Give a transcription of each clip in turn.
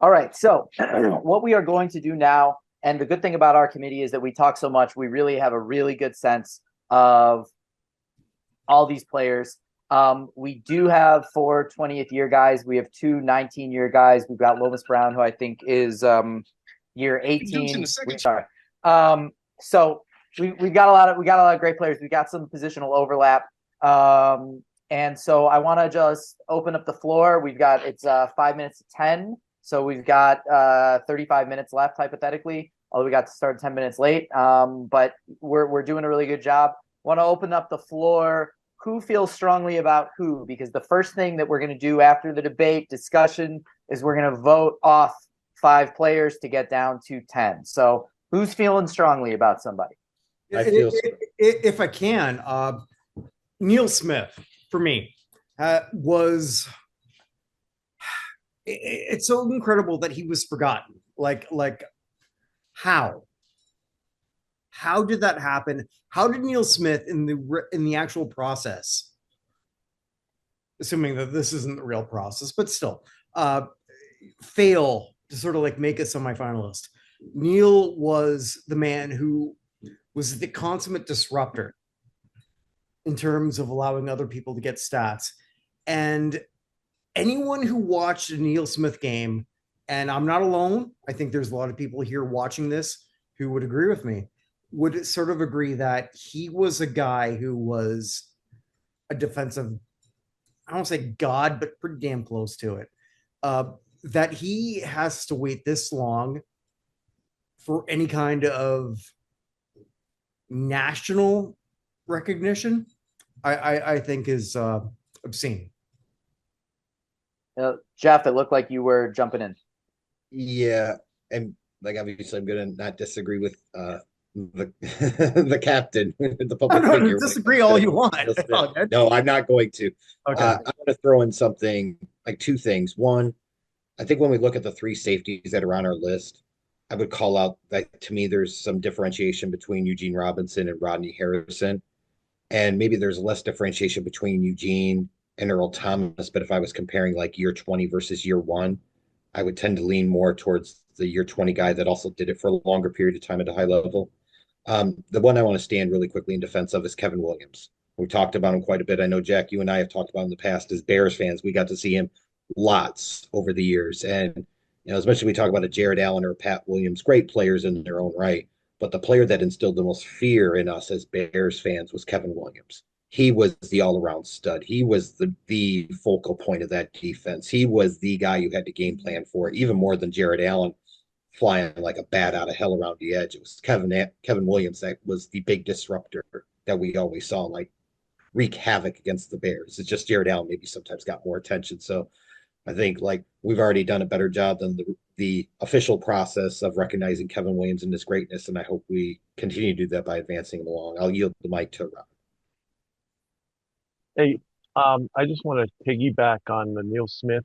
All right. So what we are going to do now, and the good thing about our committee is that we talk so much, we really have a really good sense of all these players. We do have 4 20th year guys. We have 2 19-year guys. We've got Lomas Brown, who I think is year 18. Sorry. So we've got a lot of great players. We got some positional overlap. And so I want to just open up the floor. It's 5 minutes to 10. So we've got 35 minutes left, hypothetically, although we got to start 10 minutes late. But we're doing a really good job. Want to open up the floor. Who feels strongly about who? Because the first thing that we're going to do after the debate discussion is we're going to vote off 5 players to get down to 10. So who's feeling strongly about somebody? If I can, Neil Smith for me was. It's so incredible that he was forgotten. Like how? How did that happen? How did Neil Smith in the actual process, assuming that this isn't the real process, but still, fail to sort of like make a semifinalist? Neil was the man who was the consummate disruptor in terms of allowing other people to get stats. And anyone who watched a Neil Smith game, and I'm not alone, I think there's a lot of people here watching this who would agree with me, would sort of agree that he was a guy who was a defensive, I don't say God, but pretty damn close to it. That he has to wait this long for any kind of national recognition, I think is obscene. Jeff, it looked like you were jumping in. Yeah, and like obviously, I'm going to not disagree with the the captain, the public figure. Disagree all you want. No, I'm not going to. Okay. I'm going to throw in something like 2 things. One, I think when we look at the 3 safeties that are on our list, I would call out that to me there's some differentiation between Eugene Robinson and Rodney Harrison, and maybe there's less differentiation between Eugene and Earl Thomas. But if I was comparing like year 20 versus year 1, I would tend to lean more towards the year 20 guy that also did it for a longer period of time at a high level. The one I want to stand really quickly in defense of is Kevin Williams. We talked about him quite a bit. I know, Jack, you and I have talked about him in the past as Bears fans. We got to see him lots over the years. And, especially we talk about a Jared Allen or a Pat Williams, great players in their own right. But the player that instilled the most fear in us as Bears fans was Kevin Williams. He was the all-around stud. He was the focal point of that defense. He was the guy you had to game plan for, even more than Jared Allen flying like a bat out of hell around the edge. It was Kevin Williams that was the big disruptor that we always saw, like wreak havoc against the Bears. It's just Jared Allen maybe sometimes got more attention. So I think like we've already done a better job than the official process of recognizing Kevin Williams and his greatness, and I hope we continue to do that by advancing him along. I'll yield the mic to Rob. Hey, I just want to piggyback on the Neil Smith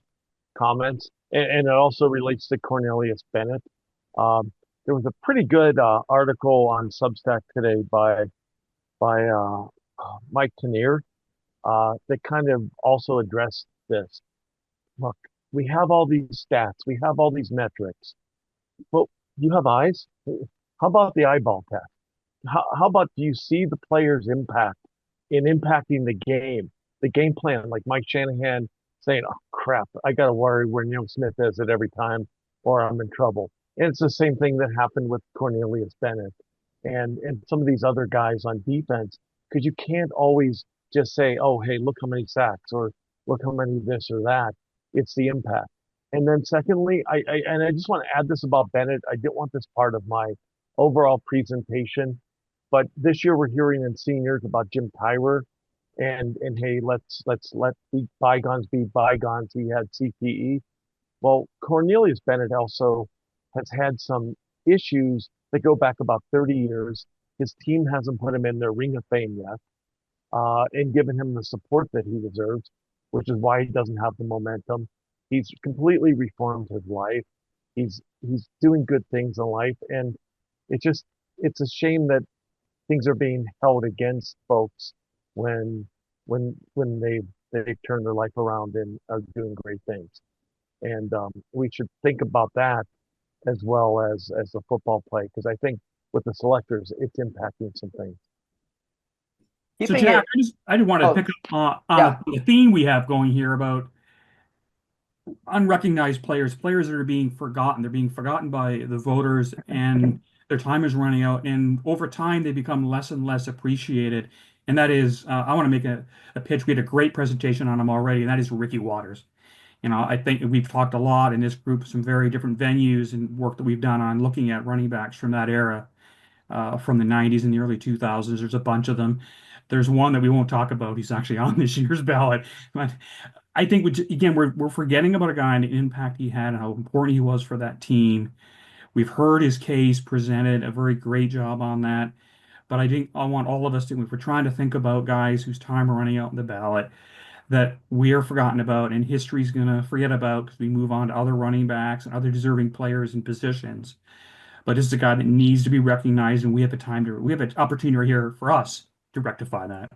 comments, and it also relates to Cornelius Bennett. There was a pretty good article on Substack today by Mike Tanier that kind of also addressed this. Look, we have all these stats, we have all these metrics, but you have eyes. How about the eyeball test? How about do you see the player's impact in impacting the game plan, like Mike Shanahan saying, "Oh crap, I got to worry where Neil Smith is at every time, or I'm in trouble." And it's the same thing that happened with Cornelius Bennett and some of these other guys on defense, because you can't always just say, "Oh, hey, look how many sacks," or "Look how many this or that." It's the impact. And then secondly, I just want to add this about Bennett. I didn't want this part of my overall presentation, but this year we're hearing in seniors about Jim Tyrer and hey, let's let the bygones be bygones. He had CTE. Well, Cornelius Bennett also has had some issues that go back about 30 years. His team hasn't put him in their Ring of Fame yet, and given him the support that he deserves, which is why he doesn't have the momentum. He's completely reformed his life. He's doing good things in life, and it's a shame that things are being held against folks when they've turned their life around and are doing great things. And we should think about that as well as the football play, because I think with the selectors, it's impacting some things. So Keeping Jack, it. I just wanted to Oh, pick up yeah. on the theme we have going here about unrecognized players, players that are being forgotten. They're being forgotten by the voters, and their time is running out. And over time, they become less and less appreciated. And that is, I want to make a pitch. We had a great presentation on him already, and that is Ricky Waters. I think we've talked a lot in this group, some very different venues and work that we've done on looking at running backs from that era, from the 90s and the early 2000s. There's a bunch of them. There's one that we won't talk about. He's actually on this year's ballot. But I think again, we're forgetting about a guy and the impact he had and how important he was for that team. We've heard his case presented, a very great job on that. But I think I want all of us to, if we're trying to think about guys whose time are running out in the ballot, that we are forgotten about and history's going to forget about because we move on to other running backs and other deserving players and positions. But this is a guy that needs to be recognized, and we have we have an opportunity right here for us to rectify that.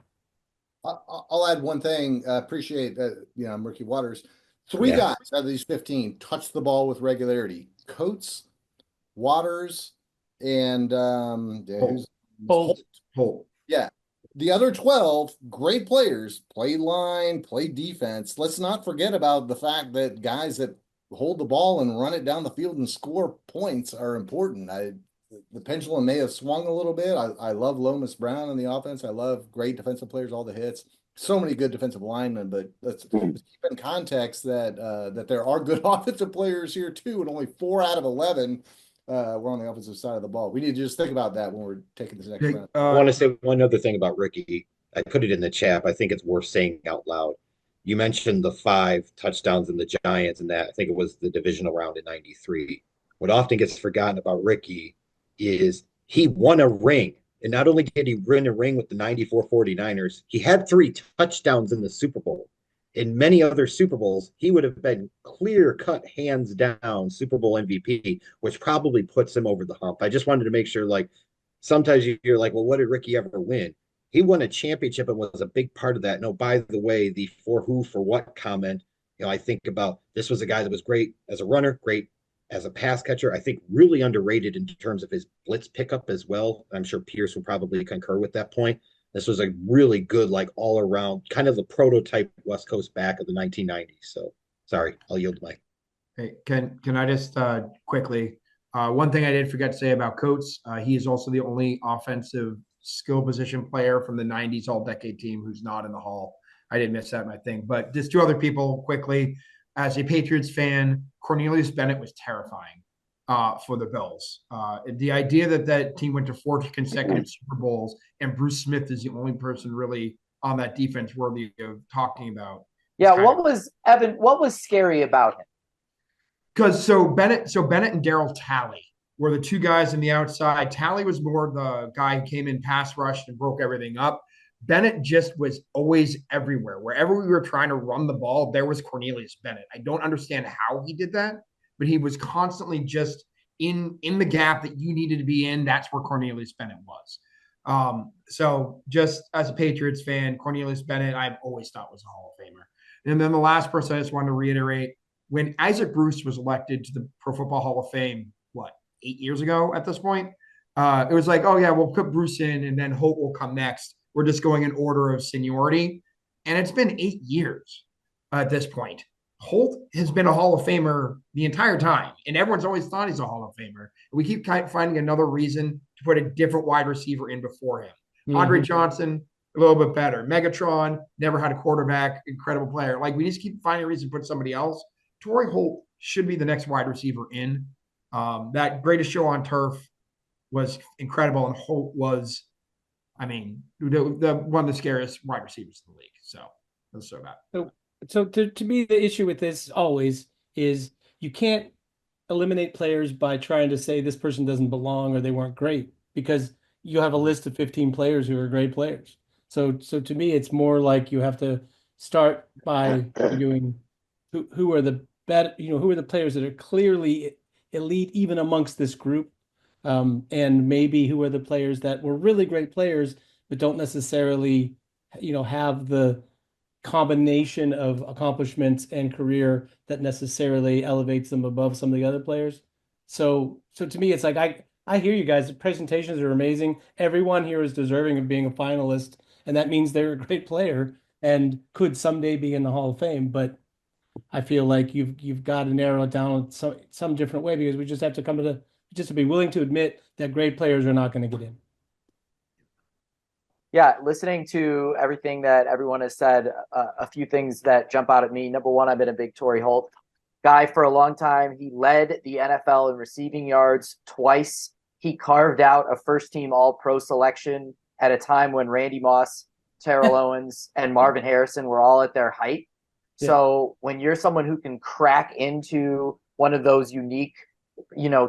I'll add one thing. Appreciate that. I'm Ricky Waters. Three Yeah. guys out of these 15 touch the ball with regularity: Coates, Waters, and Holt. Yeah. The other 12 great players, play line, play defense. Let's not forget about the fact that guys that hold the ball and run it down the field and score points are important. The pendulum may have swung a little bit. I love Lomas Brown in the offense. I love great defensive players, all the hits. So many good defensive linemen, but let's keep in context that there are good offensive players here too, and only 4 out of 11 were on the offensive side of the ball. We need to just think about that when we're taking this next round. I want to say one other thing about Ricky. I put it in the chat. I think it's worth saying out loud. You mentioned the 5 touchdowns in the Giants, and that I think it was the divisional round in '93. What often gets forgotten about Ricky is he won a ring. And not only did he win a ring with the '94 49ers, he had 3 touchdowns in the Super Bowl. In many other Super Bowls, he would have been clear cut, hands down Super Bowl MVP, which probably puts him over the hump. I just wanted to make sure, like, sometimes you're like, well, what did Ricky ever win? He won a championship and was a big part of that. No, by the way, the for who, for what comment, I think about this was a guy that was great as a runner, great as a pass catcher. I think really underrated in terms of his blitz pickup as well. I'm sure Pierce will probably concur with that point. This was a really good, like all around kind of the prototype West Coast back of the 1990s. So sorry, I'll yield the mic. Hey, can I just quickly, one thing I did forget to say about Coates, he is also the only offensive skill position player from the 90s all-decade team who's not in the Hall. I didn't miss that in my thing. But just 2 other people quickly. As a Patriots fan, Cornelius Bennett was terrifying for the Bills. The idea that team went to 4 consecutive Super Bowls and Bruce Smith is the only person really on that defense worthy of talking about. Yeah, what was scary about him? Because so Bennett and Darryl Talley were the 2 guys on the outside. Talley was more the guy who came in, pass rushed, and broke everything up. Bennett just was always everywhere. Wherever we were trying to run the ball, there was Cornelius Bennett. I don't understand how he did that, but he was constantly just in the gap that you needed to be in. That's where Cornelius Bennett was. So just as a Patriots fan, Cornelius Bennett, I've always thought was a Hall of Famer. And then the last person I just wanted to reiterate, when Isaac Bruce was elected to the Pro Football Hall of Fame, 8 years ago at this point, it was like, oh yeah, we'll put Bruce in and then Holt will come next. We're just going in order of seniority. And it's been 8 years at this point. Holt has been a Hall of Famer the entire time, and everyone's always thought he's a Hall of Famer. We keep finding another reason to put a different wide receiver in before him. Andre Johnson, a little bit better. Megatron, never had a quarterback, incredible player. Like, we just keep finding a reason to put somebody else. Torrey Holt should be the next wide receiver in. That Greatest Show on Turf was incredible, and Holt was, the one of the scariest wide receivers in the league. So that's so bad. So to me, the issue with this always is you can't eliminate players by trying to say this person doesn't belong or they weren't great, because you have a list of 15 players who are great players. So to me, it's more like you have to start by doing who are the better, who are the players that are clearly elite even amongst this group, and maybe who are the players that were really great players but don't necessarily have the combination of accomplishments and career that necessarily elevates them above some of the other players. So to me, it's like I hear you guys. The presentations are amazing. Everyone here is deserving of being a finalist, and that means they're a great player and could someday be in the Hall of Fame. But I feel like you've got to narrow it down some different way, because we just have to come to just to be willing to admit that great players are not going to get in. Yeah, listening to everything that everyone has said, a few things that jump out at me. Number one, I've been a big Torrey Holt guy for a long time. He led the NFL in receiving yards twice. He carved out a first-team All-Pro selection at a time when Randy Moss, Terrell Owens, and Marvin Harrison were all at their height. Yeah. So when you're someone who can crack into one of those unique,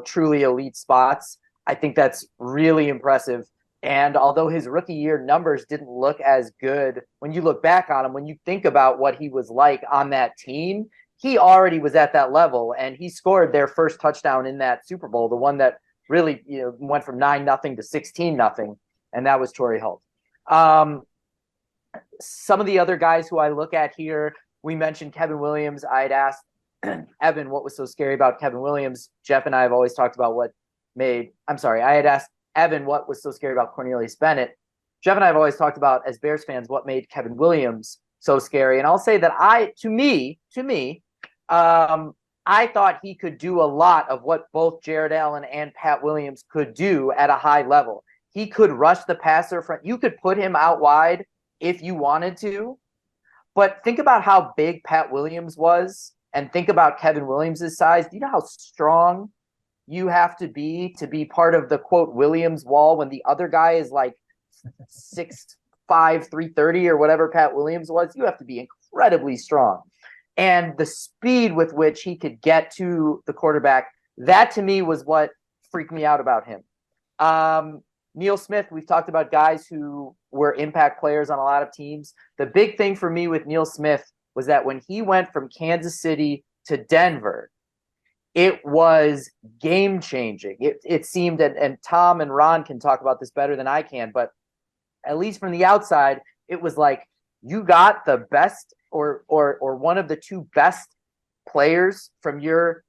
truly elite spots, I think that's really impressive. And although his rookie year numbers didn't look as good, when you look back on him, when you think about what he was like on that team, he already was at that level, and he scored their first touchdown in that Super Bowl, the one that really went from 9-0 to 16-0, and that was Torrey Holt. Some of the other guys who I look at here, we mentioned Kevin Williams. I'd asked Evan what was so scary about Kevin Williams. Jeff and I have always talked about I had asked Evan what was so scary about Cornelius Bennett. Jeff and I have always talked about, as Bears fans, what made Kevin Williams so scary. And I'll say that to me, I thought he could do a lot of what both Jared Allen and Pat Williams could do at a high level. He could rush the passer front. You could put him out wide if you wanted to. But think about how big Pat Williams was, and think about Kevin Williams' size. Do you know how strong you have to be part of the, quote, Williams wall, when the other guy is like 6'5", 330 or whatever Pat Williams was? You have to be incredibly strong. And the speed with which he could get to the quarterback, that to me was what freaked me out about him. Neil Smith, we've talked about guys who were impact players on a lot of teams. The big thing for me with Neil Smith was that when he went from Kansas City to Denver, it was game-changing. It seemed, and Tom and Ron can talk about this better than I can, but at least from the outside, it was like you got the best or one of the two best players from your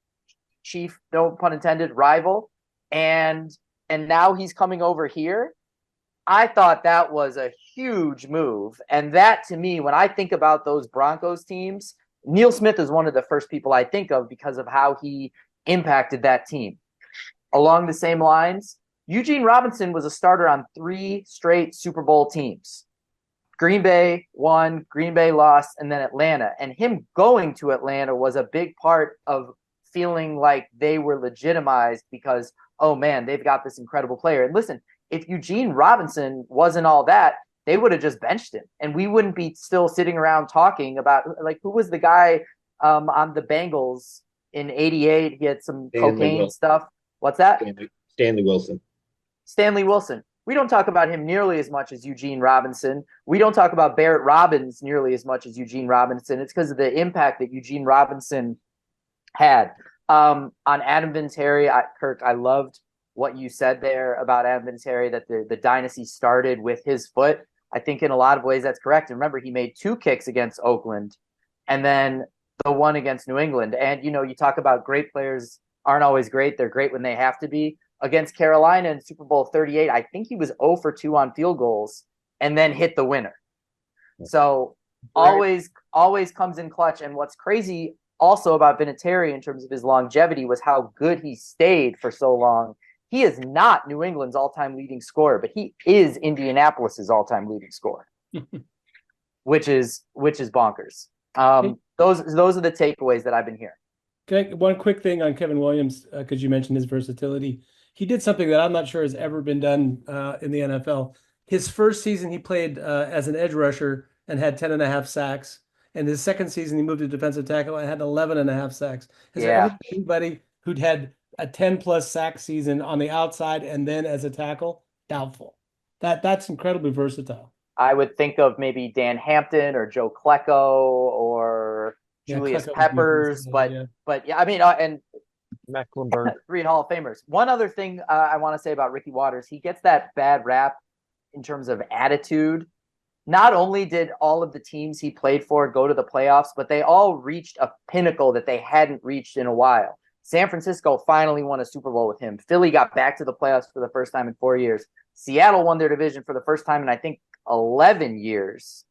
chief, no pun intended, rival, and now he's coming over here. I thought that was a huge move. And that, to me, when I think about those Broncos teams, Neil Smith is one of the first people I think of because of how he impacted that team. Along the same lines, Eugene Robinson was a starter on 3 straight Super Bowl teams. Green Bay won, Green Bay lost, and then Atlanta. And him going to Atlanta was a big part of feeling like they were legitimized because, oh man, they've got this incredible player. And listen, if Eugene Robinson wasn't all that, they would have just benched him, and we wouldn't be still sitting around talking about, like, who was the guy on the Bengals in '88? He had some cocaine stuff. What's that? Stanley Wilson. Stanley Wilson. We don't talk about him nearly as much as Eugene Robinson. We don't talk about Barrett Robbins nearly as much as Eugene Robinson. It's because of the impact that Eugene Robinson had. On Adam Vinatieri, Kirk, I loved what you said there about Adam Vinatieri, that the dynasty started with his foot. I think in a lot of ways that's correct. And remember, he made 2 kicks against Oakland and then the one against New England. And, you talk about great players aren't always great. They're great when they have to be. Against Carolina in Super Bowl 38, I think he was 0 for 2 on field goals and then hit the winner. So always comes in clutch. And what's crazy also about Vinatieri in terms of his longevity was how good he stayed for so long. He is not New England's all-time leading scorer, but he is Indianapolis's all-time leading scorer, which is bonkers. Those are the takeaways that I've been hearing. One quick thing on Kevin Williams, because you mentioned his versatility. He did something that I'm not sure has ever been done in the NFL. His first season, he played as an edge rusher and had 10.5 sacks. And his second season, he moved to defensive tackle and had 11.5 sacks. Has there ever been anybody who'd had a 10+ sack season on the outside and then as a tackle? Doubtful. That's incredibly versatile. I would think of maybe Dan Hampton or Joe Klecko or Julius Peppers, but yeah, I mean, and Mecklenburg, 3 Hall of Famers. One other thing I want to say about Ricky Watters, he gets that bad rap in terms of attitude. not only did all of the teams he played for go to the playoffs, but they all reached a pinnacle that they hadn't reached in a while. San Francisco finally won a Super Bowl with him. Philly got back to the playoffs for the first time in 4 years. Seattle won their division for the first time in, I think, 11 years.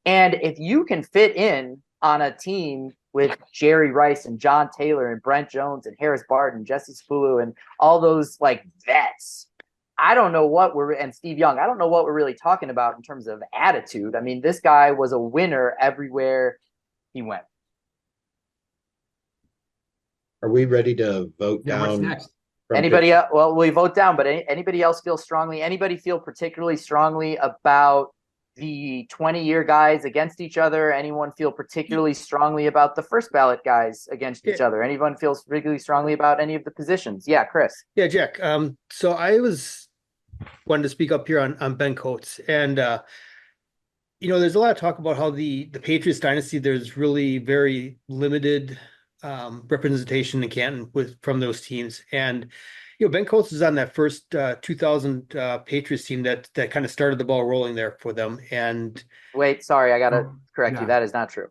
And if you can fit in on a team with Jerry Rice and John Taylor and Brent Jones and Harris Barton, Jesse Spulu, and all those like vets, I don't know what and Steve Young, I don't know what we're really talking about in terms of attitude. I mean, this guy was a winner everywhere he went. Are we ready to vote Yeah, what's down? next? Anybody else? Well, we vote down, but anybody else feel strongly? Anybody feel particularly strongly about the 20-year guys against each other? Anyone feel particularly strongly about the first ballot guys against each other? Anyone feels particularly strongly about any of the positions? Yeah, Chris. Yeah, Jack. So I wanted to speak up here on Ben Coates, and there's a lot of talk about how the Patriots dynasty, there's really very limited representation in Canton from those teams, and Ben Coates is on that first 2000 Patriots team that kind of started the ball rolling there for them. And wait, sorry, I gotta correct you. That is not true.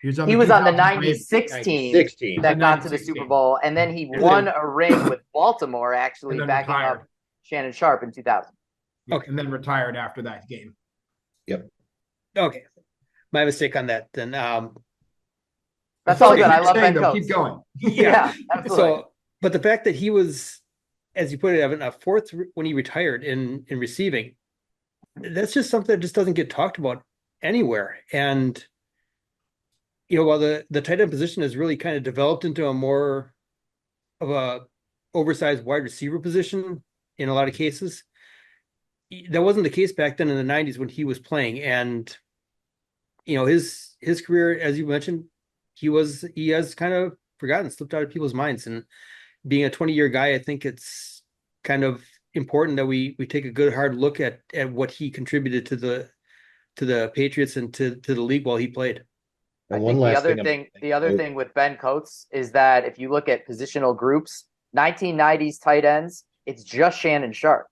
He was on the 96 team that got to the Super Bowl, and then he won a ring with Baltimore, actually backing up Shannon Sharp in 2000. Okay, and then retired after that game. Yep. Okay, my mistake on that. Then that's all good. I love Ben Coates. Keep going. Yeah, absolutely. But the fact that he was, as you put it, Evan, a fourth when he retired in receiving, that's just something that just doesn't get talked about anywhere. And while the tight end position has really kind of developed into a more of a oversized wide receiver position in a lot of cases, that wasn't the case back then in the 90s when he was playing. And his career, as you mentioned, he has kind of forgotten, slipped out of people's minds. And being a 20-year guy, I think it's kind of important that we take a good hard look at what he contributed to the Patriots and to the league while he played. And the other thing with Ben Coates is that if you look at positional groups, 1990s tight ends, it's just Shannon Sharp.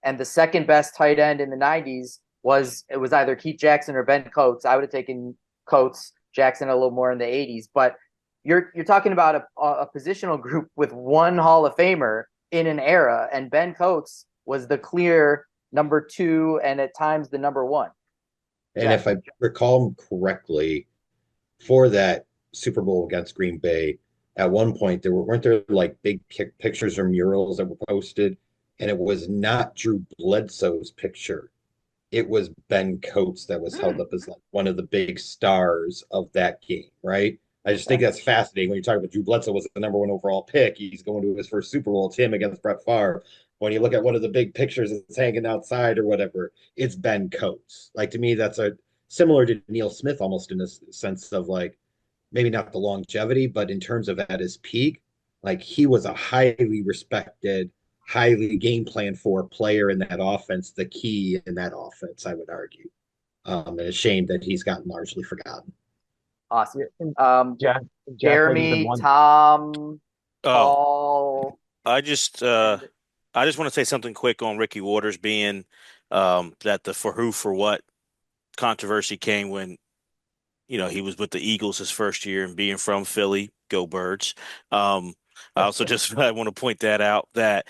And the second best tight end in the 90s was either Keith Jackson or Ben Coates. I would have taken Coates, Jackson a little more in the 80s, but you're talking about a positional group with one Hall of Famer in an era, and Ben Coates was the clear number 2 and at times the number 1. And if I recall correctly, for that Super Bowl against Green Bay, at one point weren't there like big pictures or murals that were posted, and it was not Drew Bledsoe's picture. It was Ben Coates that was held up as like one of the big stars of that game, right? I just think that's fascinating when you talk about Drew Bledsoe was the number 1 overall pick. He's going to his first Super Bowl. It's him against Brett Favre. When you look at one of the big pictures that's hanging outside or whatever, it's Ben Coates. Like, to me, that's similar to Neil Smith almost in a sense of like, maybe not the longevity, but in terms of at his peak, like he was a highly respected, highly game plan for player in that offense, the key in that offense, I would argue. And it's a shame that he's gotten largely forgotten. Awesome. Jack, Jeremy, Tom, Paul. I just want to say something quick on Ricky Waters being that the for who for what controversy came when he was with the Eagles his first year and being from Philly. Go Birds. I also I want to point that out that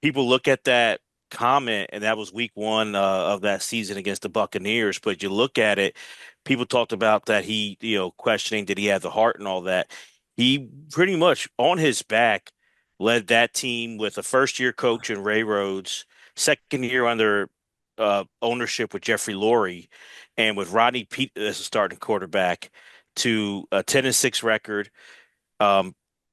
people look at that comment, and that was week 1 of that season against the Buccaneers. But you look at it, people talked about that he, questioning did he have the heart and all that. He pretty much on his back led that team with a first-year coach in Ray Rhodes, second year under ownership with Jeffrey Lurie, and with Rodney Peete as a starting quarterback to a 10-6 record.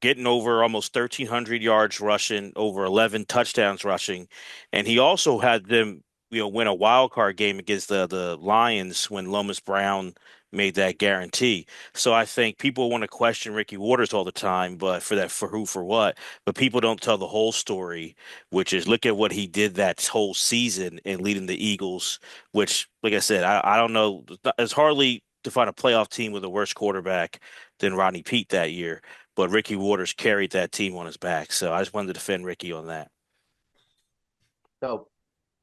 Getting over almost 1,300 yards rushing, over 11 touchdowns rushing. And he also had them, win a wild card game against the Lions when Lomas Brown made that guarantee. So I think people want to question Ricky Waters all the time, but for who, for what, but people don't tell the whole story, which is look at what he did that whole season in leading the Eagles, which, like I said, I don't know. It's hardly to find a playoff team with a worse quarterback than Rodney Peete that year. But Ricky Waters carried that team on his back. So I just wanted to defend Ricky on that. So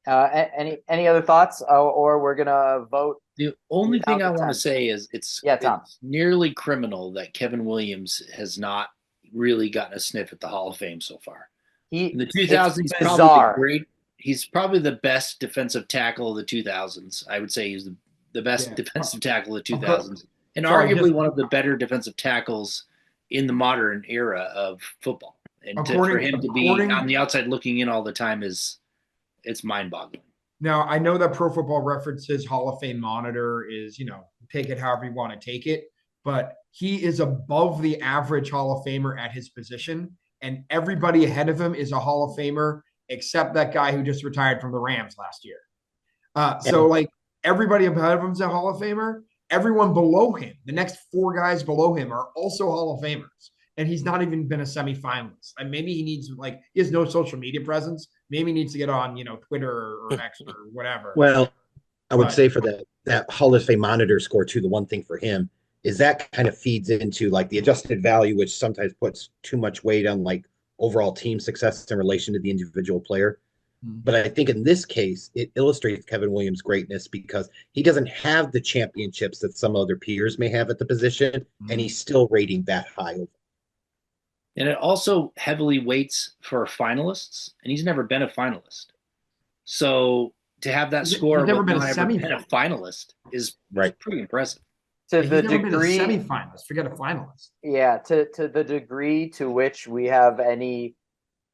Any other thoughts, or we're gonna vote? The only thing I want 10. to say is it's Tom. it's nearly criminal that Kevin Williams has not really gotten a sniff at the Hall of Fame so far. In the 2000s, he's probably he's probably the best defensive tackle of the 2000s. I would say he's the best defensive tackle of the 2000s, and arguably one of the better defensive tackles in the modern era of football. And for him to be on the outside looking in all the time it's mind-boggling. Now, I know that Pro Football Reference's Hall of Fame monitor is, take it however you want to take it, but he is above the average Hall of Famer at his position, and everybody ahead of him is a Hall of Famer except that guy who just retired from the Rams last year. So, like, everybody ahead of him is a Hall of Famer. Everyone below him, the next 4 guys below him, are also Hall of Famers. And he's not even been a semifinalist. And maybe he needs, he has no social media presence. Maybe he needs to get on, Twitter or X or whatever. Well, I would say for that Hall of Fame monitor score too, the one thing for him is that kind of feeds into the adjusted value, which sometimes puts too much weight on overall team success in relation to the individual player. But I think in this case, it illustrates Kevin Williams' greatness because he doesn't have the championships that some other peers may have at the position, and he's still rating that high. And it also heavily weights for finalists, and he's never been a finalist. So to have that score, he's never been a finalist is pretty impressive. To He's the never degree, been a semifinalist, forget a finalist. Yeah, to the degree to which we have any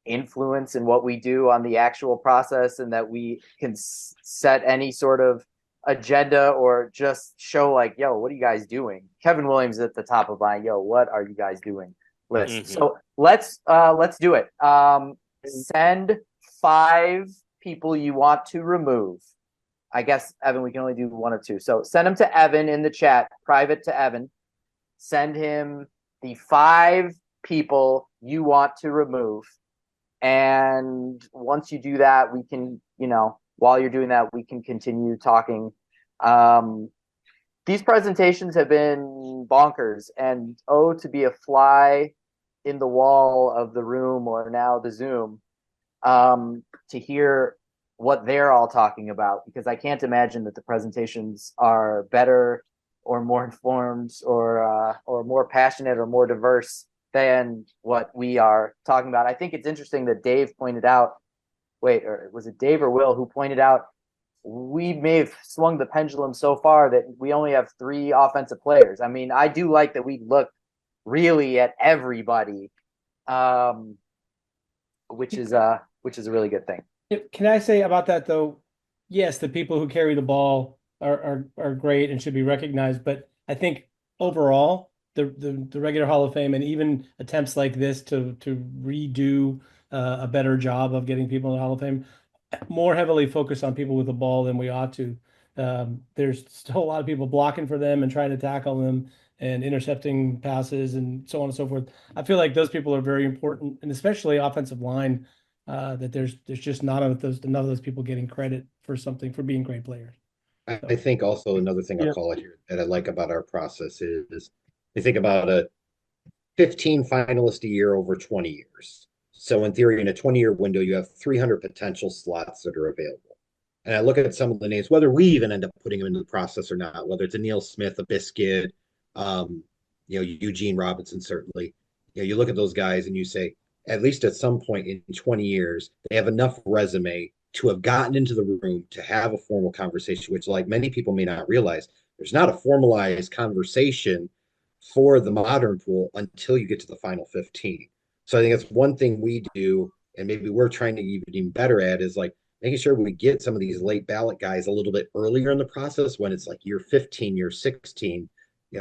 influence in what we do on the actual process, and that we can set any sort of agenda or just show yo, what are you guys doing? Kevin Williams is at the top of my what are you guys doing list. Mm-hmm. So let's do it. Send 5 people you want to remove. I guess, Evan, we can only do 1 or 2. So send them to Evan in the chat, private to Evan. Send him the 5 people you want to remove. And once you do that, we can, while you're doing that, we can continue talking. These presentations have been bonkers, and to be a fly in the wall of the room or now the Zoom, to hear what they're all talking about, because I can't imagine that the presentations are better or more informed or more passionate or more diverse than what we are talking about. I think it's interesting that Dave pointed out, or was it Dave or Will who pointed out, we may have swung the pendulum so far that we only have 3 offensive players. I mean, I do like that we look really at everybody, which is a really good thing. Can I say about that though? Yes, the people who carry the ball are great and should be recognized, but I think overall the regular Hall of Fame and even attempts like this to redo a better job of getting people in the Hall of Fame more heavily focus on people with the ball than we ought to. There's still a lot of people blocking for them and trying to tackle them and intercepting passes and so on and so forth. I feel like those people are very important, and especially offensive line. That there's just none of those people getting credit for being great players. So. I think also another thing I'll call it here that I like about our process is you think about a 15 finalist a year over 20 years. So in theory, in a 20-year window, you have 300 potential slots that are available. And I look at some of the names, whether we even end up putting them into the process or not, whether it's a Neil Smith, a Biscuit, Eugene Robinson, certainly. You look at those guys and you say, at least at some point in 20 years, they have enough resume to have gotten into the room to have a formal conversation, which many people may not realize, there's not a formalized conversation for the modern pool until you get to the final 15. So I think that's one thing we do, and maybe we're trying to even better at is making sure we get some of these late ballot guys a little bit earlier in the process when it's year 15, year 16,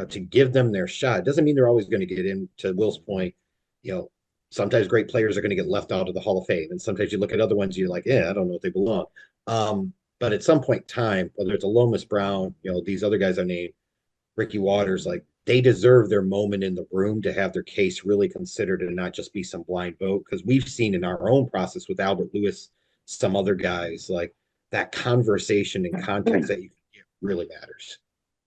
to give them their shot. It doesn't mean they're always going to get in. To Will's point, sometimes great players are going to get left out of the Hall of Fame. And sometimes you look at other ones, you're like, I don't know if they belong. But at some point in time, whether it's a Lomas Brown, these other guys I named, Ricky Waters, they deserve their moment in the room to have their case really considered and not just be some blind vote. Because we've seen in our own process with Albert Lewis, some other guys, that conversation and context that you can get really matters.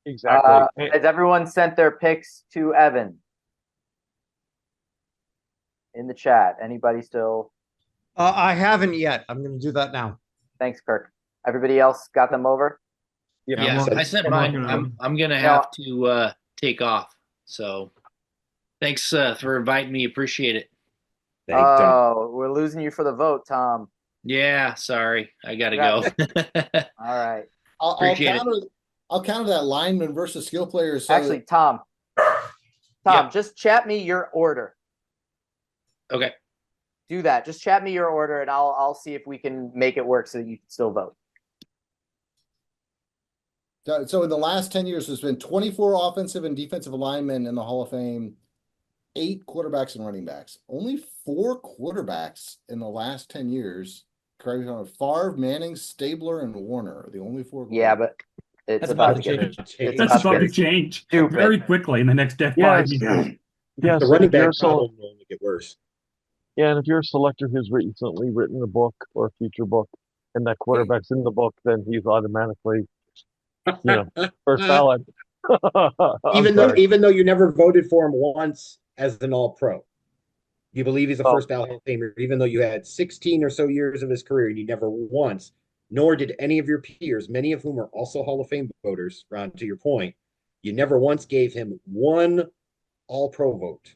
Exactly. Has everyone sent their picks to Evan? In the chat, anybody still? I haven't yet. I'm going to do that now. Thanks, Kirk. Everybody else got them over? Yeah, I sent mine. I'm gonna have to take off. So thanks for inviting me. Appreciate it. Thanks, Tom. We're losing you for the vote, Tom. Yeah, sorry. I gotta go. All right. I'll counter that lineman versus skill players. So actually, Tom, just chat me your order. Okay. Do that. Just chat me your order, and I'll see if we can make it work so that you can still vote. So in the last 10 years, there's been 24 offensive and defensive linemen in the Hall of Fame, 8 quarterbacks and running backs. Only 4 quarterbacks in the last 10 years. Correct me if I'm wrong. Favre, Manning, Stabler, and Warner are the only 4. Yeah, but it's about to change very quickly in the next 5 years. Yes, the running back problem will only get worse. Yeah, and if you're a selector who's recently written a book or a future book, and that quarterback's in the book, then he's automatically, first ballot. even though you never voted for him once as an All-Pro, you believe he's a first ballot Hall of Famer, even though you had 16 or so years of his career and you never once, nor did any of your peers, many of whom are also Hall of Fame voters. Ron, to your point, you never once gave him one All-Pro vote.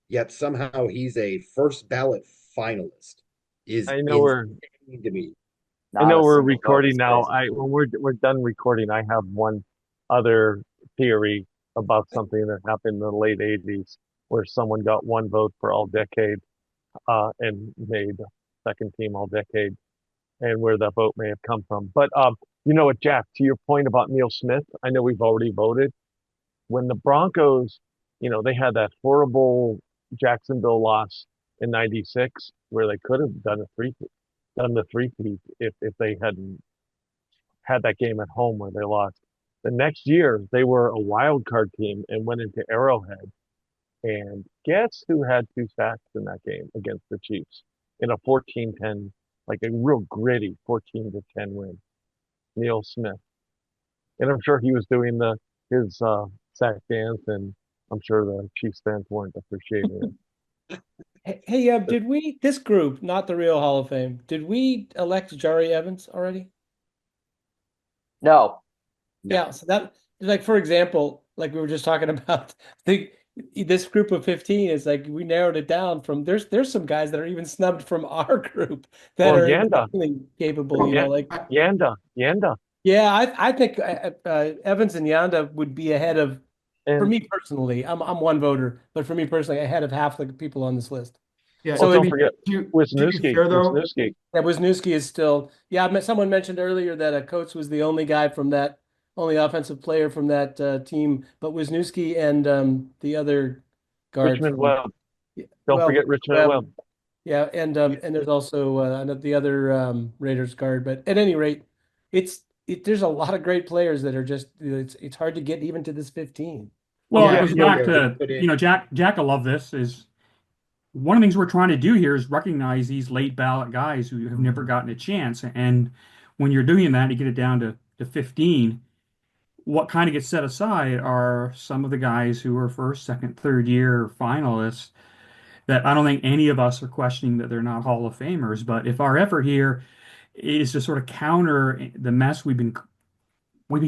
Yet somehow he's a first ballot finalist. I know we're recording now. When we're done recording, I have one other theory about something that happened in the late 80s where someone got one vote for all decade and made second team all decade, and where that vote may have come from. But you know what, Jack, to your point about Neil Smith, I know we've already voted. When the Broncos, they had that horrible Jacksonville loss in '96, where they could have done the three-peat if they hadn't had that game at home where they lost. The next year, they were a wild card team and went into Arrowhead. And guess who had 2 sacks in that game against the Chiefs in a 14-10, like a real gritty 14-10 win? Neil Smith. And I'm sure he was doing his sack dance, and I'm sure the Chiefs fans weren't appreciating it. Hey, this group, not the real Hall of Fame, did we elect Jari Evans already? No. Yeah, so that, like, for example, like we were just talking about, this group of 15 is like, we narrowed it down from, there's some guys that are even snubbed from our group that are extremely capable, like Yanda. Yeah, I think Evans and Yanda would be ahead of, for me personally, I'm one voter, but for me personally, ahead of half the people on this list. Yeah. So don't forget Wisniewski. Yeah, Wisniewski is still. Yeah, someone mentioned earlier that Coates was the only offensive player from that team, but Wisniewski and the other guard, Richmond Webb. Don't forget Richmond Webb. Yeah, and there's also the other Raiders guard. But at any rate, there's a lot of great players that are just, it's hard to get even to this 15. Well, it goes back to, Jack, I love this, is one of the things we're trying to do here is recognize these late ballot guys who have never gotten a chance. And when you're doing that, you get it down to 15. What kind of gets set aside are some of the guys who are first, second, third year finalists that I don't think any of us are questioning that they're not Hall of Famers. But if our effort here is to sort of counter the mess we've been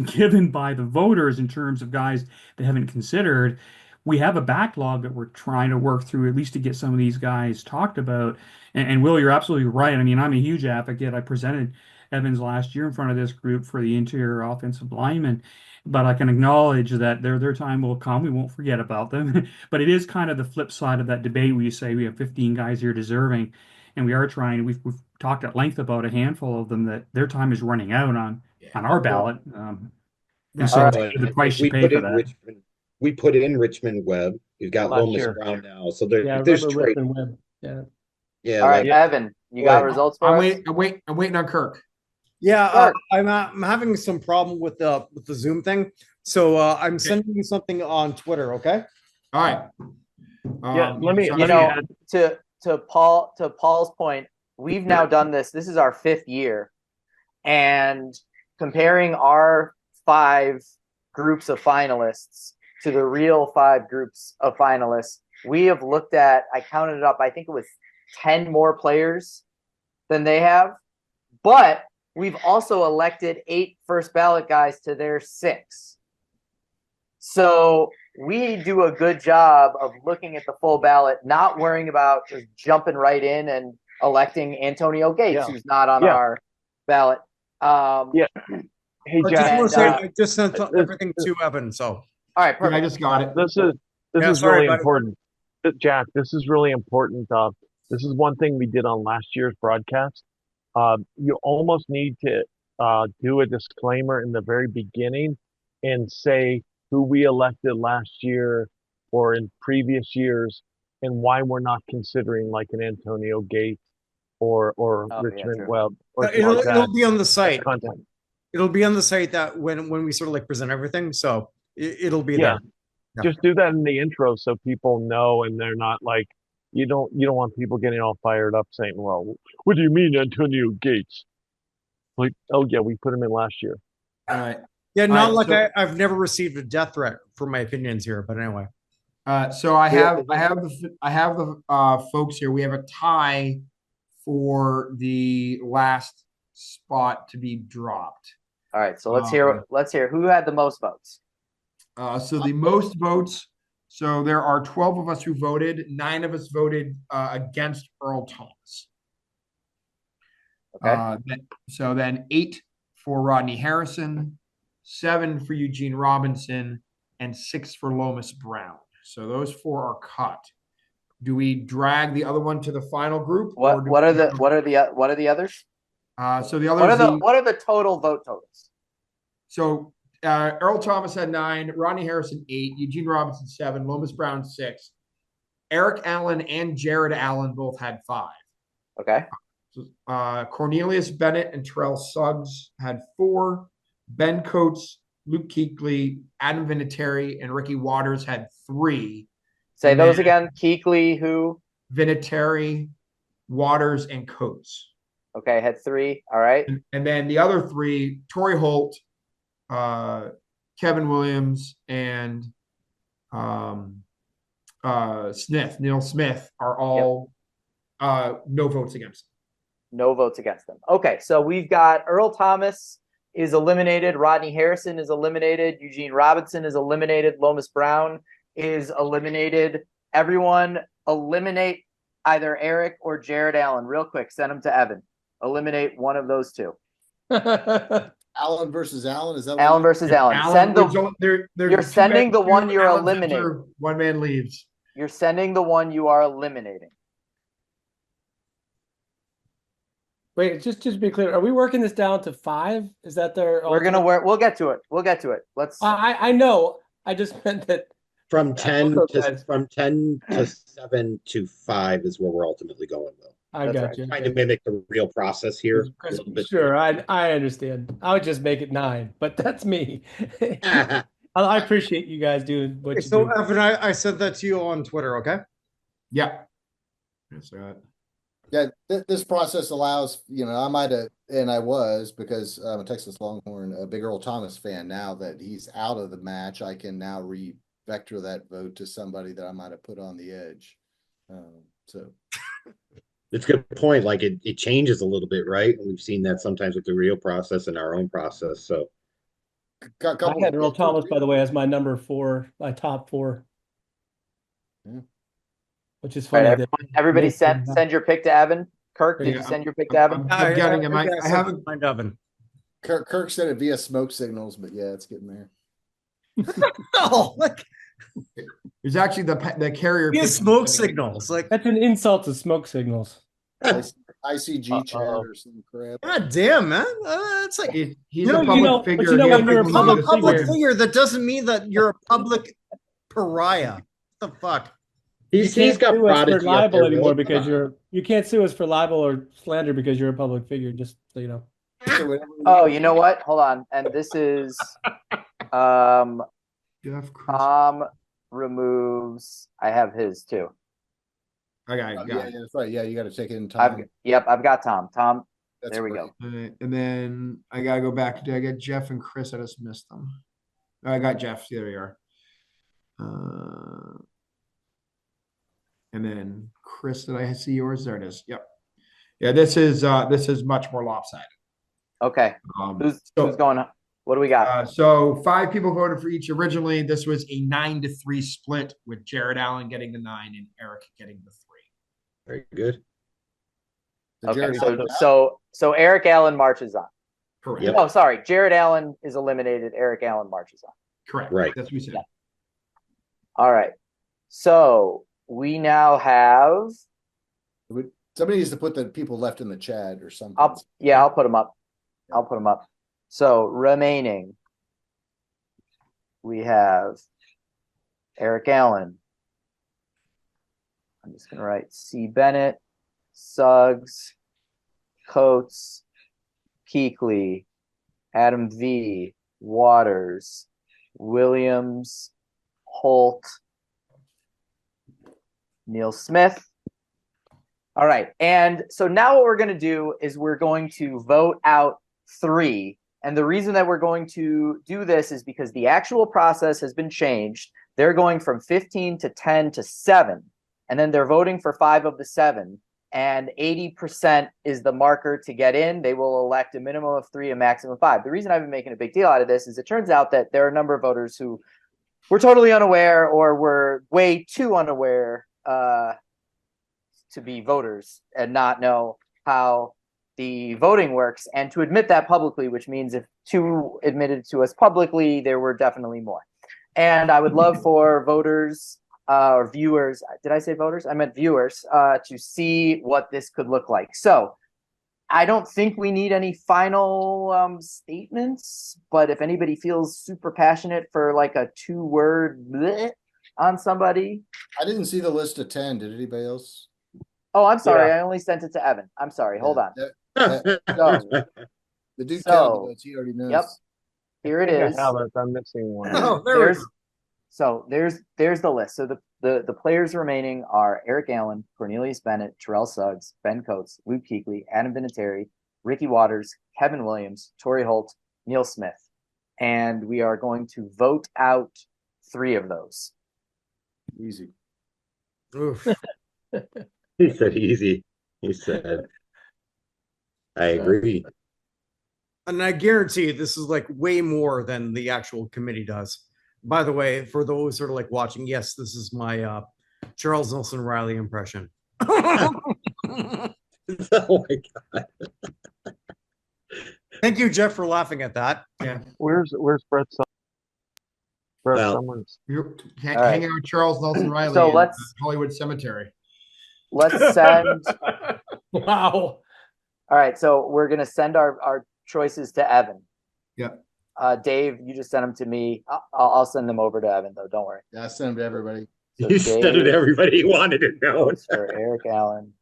given by the voters in terms of guys they haven't considered, we have a backlog that we're trying to work through, at least to get some of these guys talked about. And Will, you're absolutely right. I mean, I'm a huge advocate. I presented Evans last year in front of this group for the interior offensive linemen, but I can acknowledge that their time will come. We won't forget about them. But it is kind of the flip side of that debate where you say we have 15 guys here deserving, and we are trying. We've talked at length about a handful of them that their time is running out on our ballot. And so the price you pay for that. We put in Richmond Webb. We've got Lomas Brown now, so there's trade. Yeah. All right, Evan, you got results for us? I'm waiting on Kirk. Yeah, I'm having some problem with the Zoom thing, so I'm sending you something on Twitter. Okay. All right. Let me add. To Paul's point, we've now done this. This is our 5th year, and comparing our 5 groups of finalists to the real 5 groups of finalists, we have looked at, I counted it up, I think it was 10 more players than they have. But we've also elected 8 first ballot guys to their 6. So we do a good job of looking at the full ballot, not worrying about just jumping right in and electing Antonio Gates, who's not on our ballot. Hey, Jack, I just sent everything to Evan. So all right, perfect. I just got it. This is really important, Jack. This is really important. This is one thing we did on last year's broadcast. You almost need to do a disclaimer in the very beginning and say who we elected last year or in previous years and why we're not considering like an Antonio Gates or Richmond Webb. Or it'll be on the site. Content. It'll be on the site that when we sort of like present everything. So it'll be there. Yeah. Just do that in the intro so people know and they're not like, you don't want people getting all fired up saying, well, what do you mean Antonio Gates? Like, oh yeah, we put him in last year. All right. Yeah, not like I've never received a death threat for my opinions here, but anyway. So I have the folks here. We have a tie for the last spot to be dropped. All right, so let's hear who had the most votes. So the most votes. So there are 12 of us who voted. 9 of us voted against Earl Thomas. Okay. So then 8 for Rodney Harrison, 7 for Eugene Robinson, and 6 for Lomas Brown. So those 4 are cut. Do we drag the other one to the final group? What are the others? So the others. What are the total vote totals? So Earl Thomas had 9, Rodney Harrison 8, Eugene Robinson 7, Lomas Brown 6, Eric Allen and Jared Allen both had 5. Okay. Cornelius, Bennett, and Terrell Suggs had 4. Ben Coates, Luke Kuechly, Adam Vinatieri, and Ricky Waters had 3. Say those again. Kuechly, who? Vinatieri, Waters, and Coates. Okay, had 3. All right. And then the other 3, Torrey Holt, Kevin Williams, and Neil Smith are all no votes against them. No votes against them. Okay, so we've got Earl Thomas is eliminated, Rodney Harrison is eliminated, Eugene Robinson is eliminated, Lomas Brown is eliminated. Everyone eliminate either Eric or Jared Allen. Real quick, send them to Evan. Eliminate one of those 2. Allen versus Allen. Is that Allen versus Allen? You're sending the one you're eliminating. One man leaves. You're sending the one you are eliminating. Wait, just to be clear, are we working this down to 5? Is that their? We're gonna work. We'll get to it. Let's. I know. I just meant that from 10 to 7 to 5 is where we're ultimately going, though. I got you. Trying to mimic the real process here. Sure, I understand. I would just make it 9, but that's me. I appreciate you guys doing what you do. So, Evan, I sent that to you on Twitter, okay? Yeah. That's right. Yeah, this process allows, I might have, and I was, because I'm a Texas Longhorn, a big Earl Thomas fan. Now that he's out of the match, I can now re-vector that vote to somebody that I might have put on the edge. So it's a good point. Like it changes a little bit, right? We've seen that sometimes with the real process and our own process. So I had Earl Thomas, by the way, as my number 4, my top 4. Yeah. Which is funny. Right, everybody send your pick to Evan. Kirk, did you send your pick to Evan? I'm getting him. I haven't find Evan. Kirk sent it via smoke signals, but yeah, it's getting there. No, like there's actually the carrier. Via smoke signals. Like that's an insult to smoke signals. ICG chat or some crap. God damn, man. It's like he's a public figure. When you're a public figure, that doesn't mean that you're a public pariah. What the fuck? He's got prodigy for libel anymore because you can't sue us for libel or slander because you're a public figure. Just so you know. Oh, you know what? Hold on. And this is Tom removes. I have his too. Okay, yeah, that's right. Yeah, you got to take in Tom. I've got Tom. Tom. That's there we great. go. And then I gotta go back. Did I get Jeff and Chris? I just missed them. I got Jeff. There we are. And then Chris, did I see yours? There it is. Yep. Yeah, this is much more lopsided. Okay. Who's going? What do we got? So 5 people voted for each originally. This was a 9-3 split with Jared Allen getting the 9 and Eric getting the 3. Very good. Okay, so Eric Allen marches on. Correct. Yep. Oh, sorry. Jared Allen is eliminated. Eric Allen marches on. Correct. Right. That's what we said. Yeah. All right. So we now have. Somebody needs to put the people left in the chat or something. I'll put them up. So remaining, we have Eric Allen. I'm just going to write C. Bennett, Suggs, Coates, Keekly, Adam V., Waters, Williams, Holt, Neil Smith. All right. And so now what we're going to do is we're going to vote out 3. And the reason that we're going to do this is because the actual process has been changed. They're going from 15 to 10 to 7. And then they're voting for 5 of the 7. And 80% is the marker to get in. They will elect a minimum of 3, a maximum of 5. The reason I've been making a big deal out of this is it turns out that there are a number of voters who were totally unaware or were way too unaware to be voters and not know how the voting works, and to admit that publicly, which means if 2 admitted to us publicly, there were definitely more. And I would love for voters or viewers, did I say voters? I meant viewers, to see what this could look like. So I don't think we need any final statements, but if anybody feels super passionate for like a 2-word bleh on somebody. I didn't see the list of 10. Did anybody else? Oh, I'm sorry. I only sent it to Evan. I'm sorry. Hold on. The dude counted, he already knows. Yep. Here it is. I'm missing one. Oh, there's the list. So the players remaining are Eric Allen, Cornelius Bennett, Terrell Suggs, Ben Coates, Luke Kuechly, Adam Vinatieri, Ricky Waters, Kevin Williams, Torrey Holt, Neil Smith. And we are going to vote out 3 of those. Easy. Oof. He said easy. He said, I agree. And I guarantee this is like way more than the actual committee does. By the way, for those who are like watching, yes, this is my Charles Nelson Riley impression. Oh my God. Thank you, Jeff, for laughing at that. Yeah. Where's Brett Summers? You're hanging out with Charles Nelson Riley So in Hollywood Cemetery. Let's send. Wow. All right. So we're going to send our choices to Evan. Yeah. Dave, you just send them to me. I'll send them over to Evan, though. Don't worry. Yeah, I sent them to everybody. So You said it, everybody wanted to know. For Eric Allen.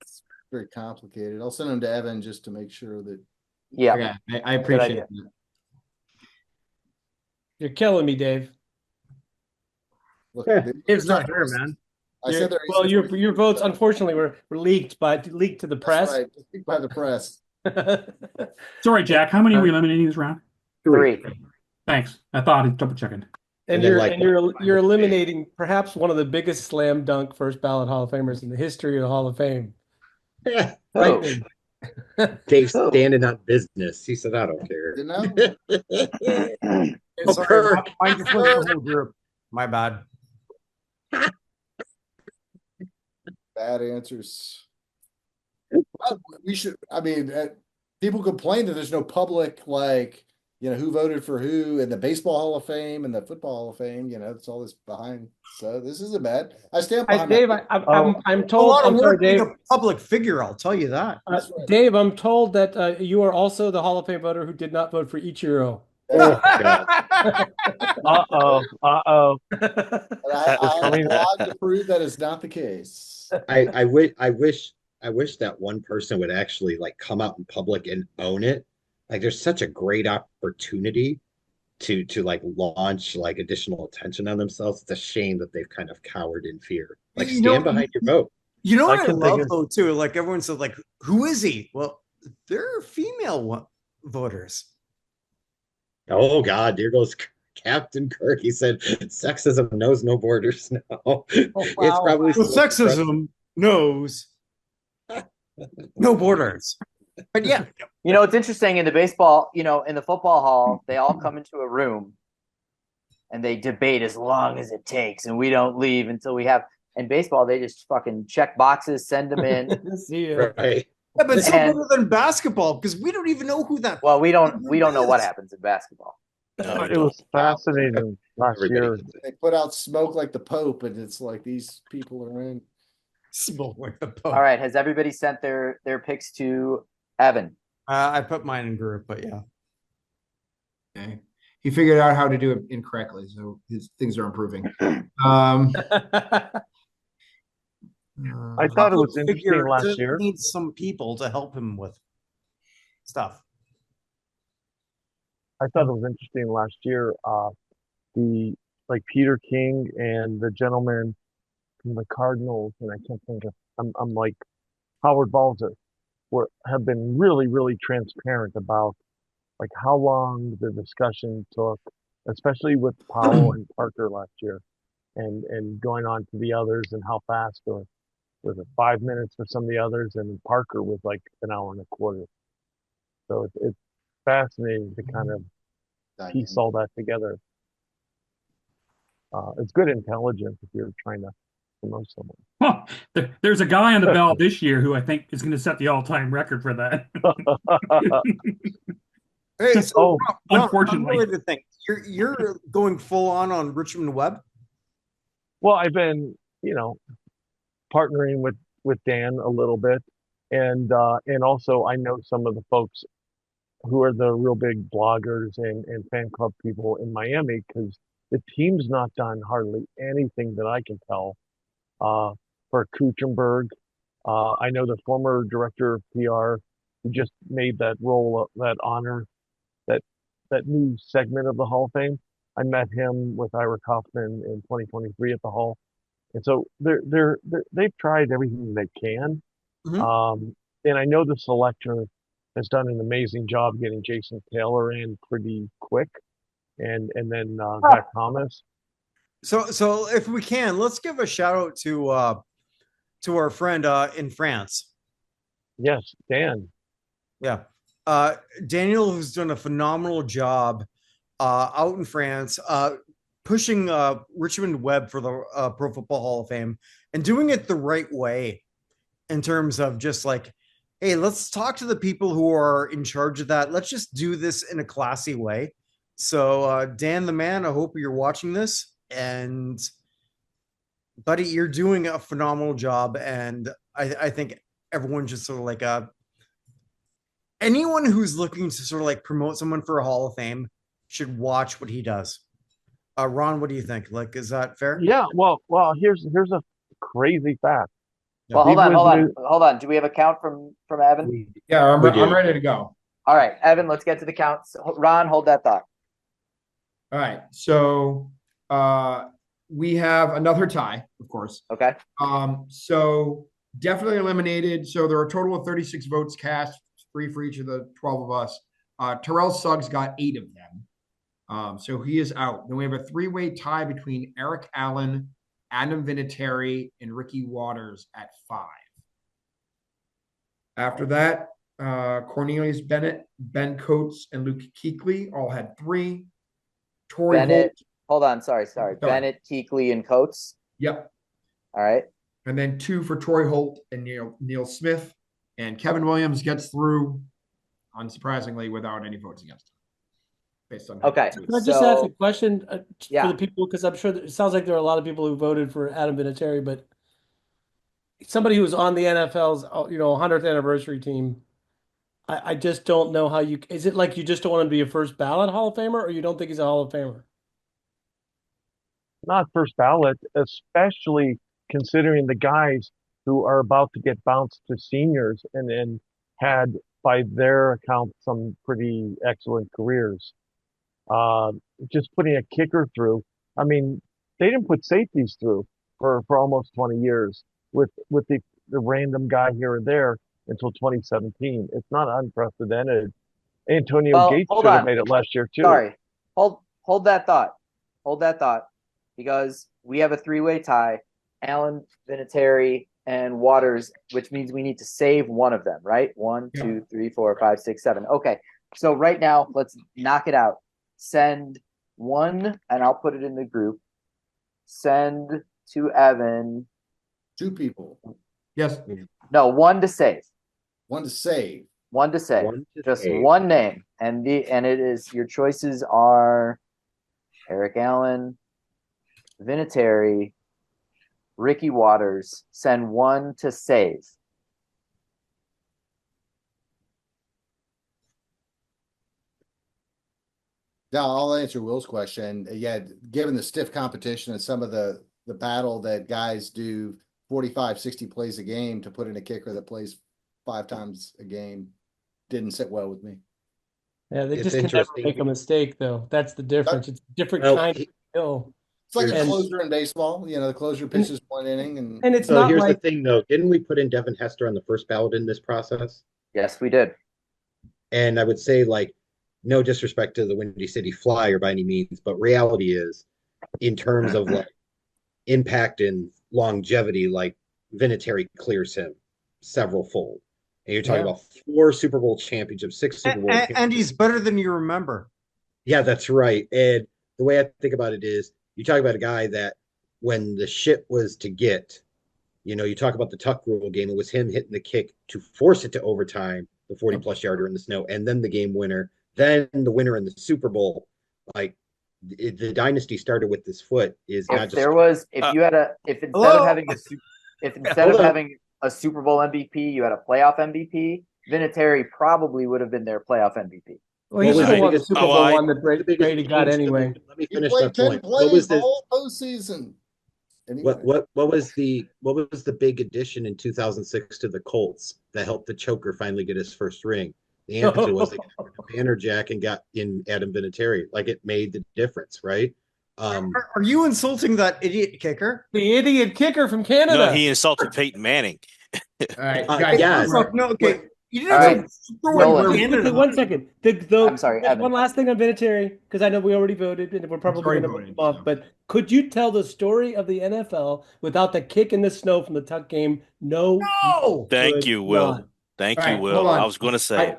It's very complicated. I'll send them to Evan just to make sure that. Yeah. Okay. I appreciate it. You're killing me, Dave. Look, Dave's not here, man. I said well, your votes unfortunately were leaked to the press. right. Leaked by the press. Sorry, Jack. How many are we eliminating this round? 3. Thanks. I thought I'd double checking. And you're eliminating perhaps one of the biggest slam dunk first ballot Hall of Famers in the history of the Hall of Fame. Right. Dave's standing on business. He said, I don't care. You know? Sorry, mine just went to the whole group. My bad. Bad answers. We should. I mean, people complain that there's no public, like, who voted for who in the Baseball Hall of Fame and the Football Hall of Fame. It's all this behind. So this isn't bad. I stand behind Dave. I'm told. I'm sorry, Dave. A public figure, I'll tell you that. Right. Dave, I'm told that you are also the Hall of Fame voter who did not vote for Ichiro. Oh, God. I'm allowed to prove that is not the case. I wish that one person would actually like come out in public and own it. Like there's such a great opportunity to like launch like additional attention on themselves. It's a shame that they've kind of cowered in fear. Like stand behind your vote. You know what I love though too? Like everyone said, like, who is he? Well, they're female voters. Oh God, there goes Captain Kirk. He said sexism knows no borders now. Oh, wow. It's probably sexism knows no borders. But yeah, It's interesting in the baseball, in the football hall, they all come into a room and they debate as long as it takes, and we don't leave until we have. In baseball, they just fucking check boxes, send them in. See you. Right. yeah, but it's so better than basketball because we don't even know who that. Well, we don't know what happens in basketball. No, It was fascinating last year. They put out smoke like the Pope, and it's like these people are in. Smoke like the Pope. All right, has everybody sent their picks to Evan? I put mine in group, but yeah. Okay. He figured out how to do it incorrectly, so his things are improving. I thought it was interesting last year. Needs some people to help him with stuff. I thought it was interesting last year. Peter King and the gentleman from the Cardinals, and I can't think of. I'm like Howard Balzer, have been really, really transparent about like how long the discussion took, especially with Powell and Parker last year, and going on to the others and how fast, or was it 5 minutes for some of the others, and Parker was like an hour and a quarter. So it's fascinating to kind of piece all that together. It's good intelligence if you're trying to promote someone. There's a guy on the ballot this year who I think is going to set the all-time record for that. Hey, so Ron, unfortunately, unrelated thing. You're going full on Richmond Webb. Well, I've been, partnering with Dan a little bit, and also I know some of the folks who are the real big bloggers and fan club people in Miami, because the team's not done hardly anything that I can tell for Kuchenberg. I know the former director of PR who just made that role, that honor, that new segment of the Hall of Fame. I met him with Ira Kaufman in 2023 at the Hall. And so they've tried everything they can. Mm-hmm. And I know the selector has done an amazing job getting Jason Taylor in pretty quick, and then Zach Thomas. So if we can, let's give a shout out to our friend in France. Yes, Dan. Yeah. Daniel, who's done a phenomenal job out in France, pushing Richmond Webb for the Pro Football Hall of Fame, and doing it the right way in terms of just like, hey, let's talk to the people who are in charge of that. Let's just do this in a classy way. So Dan the man, I hope you're watching this, and buddy, you're doing a phenomenal job. And I think everyone just sort of like anyone who's looking to sort of like promote someone for a Hall of Fame should watch what he does. Ron, what do you think? Like, is that fair? Yeah. Well, here's a crazy fact. Well, hold on. Do we have a count from Evan? Yeah, I'm ready to go. All right, Evan, let's get to the counts. Ron, hold that thought. All right. So we have another tie, of course. Okay. So definitely eliminated. So there are a total of 36 votes cast, 3 for each of the 12 of us. Terrell Suggs got 8 of them. So he is out. Then we have a 3-way tie between Eric Allen, Adam Vinatieri, and Ricky Waters at 5. After that, Cornelius Bennett, Ben Coates, and Luke Kuechly all had 3. Torrey Bennett, Holt. hold on, sorry. Bennett, Kuechly, and Coates. Yep. All right. And then 2 for Torrey Holt and Neil Smith. And Kevin Williams gets through, unsurprisingly, without any votes against him. Based on okay. Can I just ask a question for the people? Because I'm sure it sounds like there are a lot of people who voted for Adam Vinatieri, but somebody who was on the NFL's 100th anniversary team, I just don't know how you. Is it like you just don't want him to be a first ballot Hall of Famer, or you don't think he's a Hall of Famer? Not first ballot, especially considering the guys who are about to get bounced to seniors and had, by their account, some pretty excellent careers. Just putting a kicker through. I mean, they didn't put safeties through for almost 20 years with the random guy here or there until 2017. It's not unprecedented. Antonio Gates should have made it last year too. Sorry. Hold that thought. Hold that thought. Because we have a 3-way tie. Allen, Vinatieri, and Waters, which means we need to save one of them, right? 1, 2, 3, 4, 5, 6, 7. Okay. So right now, let's knock it out. Send one, and I'll put it in the group. Send to Evan. 2 people. Yes. No, one to save. One to save. One to save. One to Just save. one name. And it is, your choices are Eric Allen, Vinatieri, Ricky Waters. Send one to save. Yeah, I'll answer Will's question. Yeah, given the stiff competition and some of the battle that guys do 45, 60 plays a game to put in a kicker that plays 5 times a game didn't sit well with me. Yeah, they It's just can never interesting. make a mistake, though. That's the difference. It's a different Well, kind of skill. It's like a And- closer in baseball. You know, the closer pitches 1 inning, and And it's So not here's like the thing, though. Didn't we put in Devin Hester on the first ballot in this process? Yes, we did. And I would say, like, no disrespect to the Windy City Flyer by any means, but reality is, in terms of like impact and longevity, like Vinatieri clears him several fold. And you're talking about 4 Super Bowl championships, 6 Super Bowl championships. And he's better than you remember. Yeah, that's right. And the way I think about it is, you talk about a guy that when the shit was to get, you talk about the Tuck rule game, it was him hitting the kick to force it to overtime, the 40-plus yarder in the snow, and then the game winner, then the winner in the Super Bowl. Like, the dynasty started with this foot. Is not If just there was, if you had a, if instead of having a, if instead of having a Super Bowl MVP, you had a playoff MVP, Vinatieri probably would have been their playoff MVP. well, he What was should have the won the biggest- Super Bowl one that biggest Brady got change to the- anyway. Let me he finish played that 10 point. plays What was the the whole postseason. Anyway. what was the big addition in 2006 to the Colts that helped the choker finally get his first ring? The answer was they got rid of Banner Jack and got in Adam Vinatieri. Like, it made the difference, right? Are you insulting that idiot kicker? The idiot kicker from Canada. No, he insulted Peyton Manning. All right, guys. yeah. No, okay. You didn't All say right. throw Nolan. in Okay, Canada. 1 second. I'm sorry, Evan. One last thing on Vinatieri, because I know we already voted and we're probably already going to move voted, off. so. But could you tell the story of the NFL without the kick in the snow from the Tuck game? No. Thank Good you, Will. God. Thank All you, right, Will. hold on. I was going to say.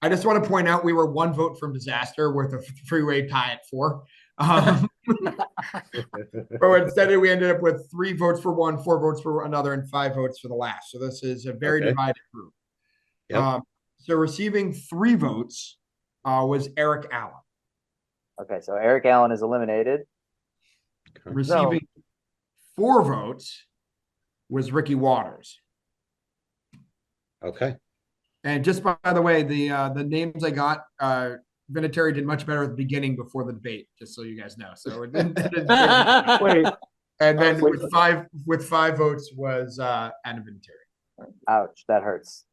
I just want to point out we were 1 vote from disaster with a three-way tie at 4. But instead we ended up with 3 votes for one, 4 votes for another, and 5 votes for the last. So this is a very Okay. divided group. Yep. So receiving 3 votes was Eric Allen. Okay, so Eric Allen is eliminated. Receiving 4 votes was Ricky Waters. Okay. And just by the way, the names I got, Vinatieri did much better at the beginning before the debate, just so you guys know. So it didn't Wait. and then with five votes was Adam Vinatieri. Ouch, that hurts.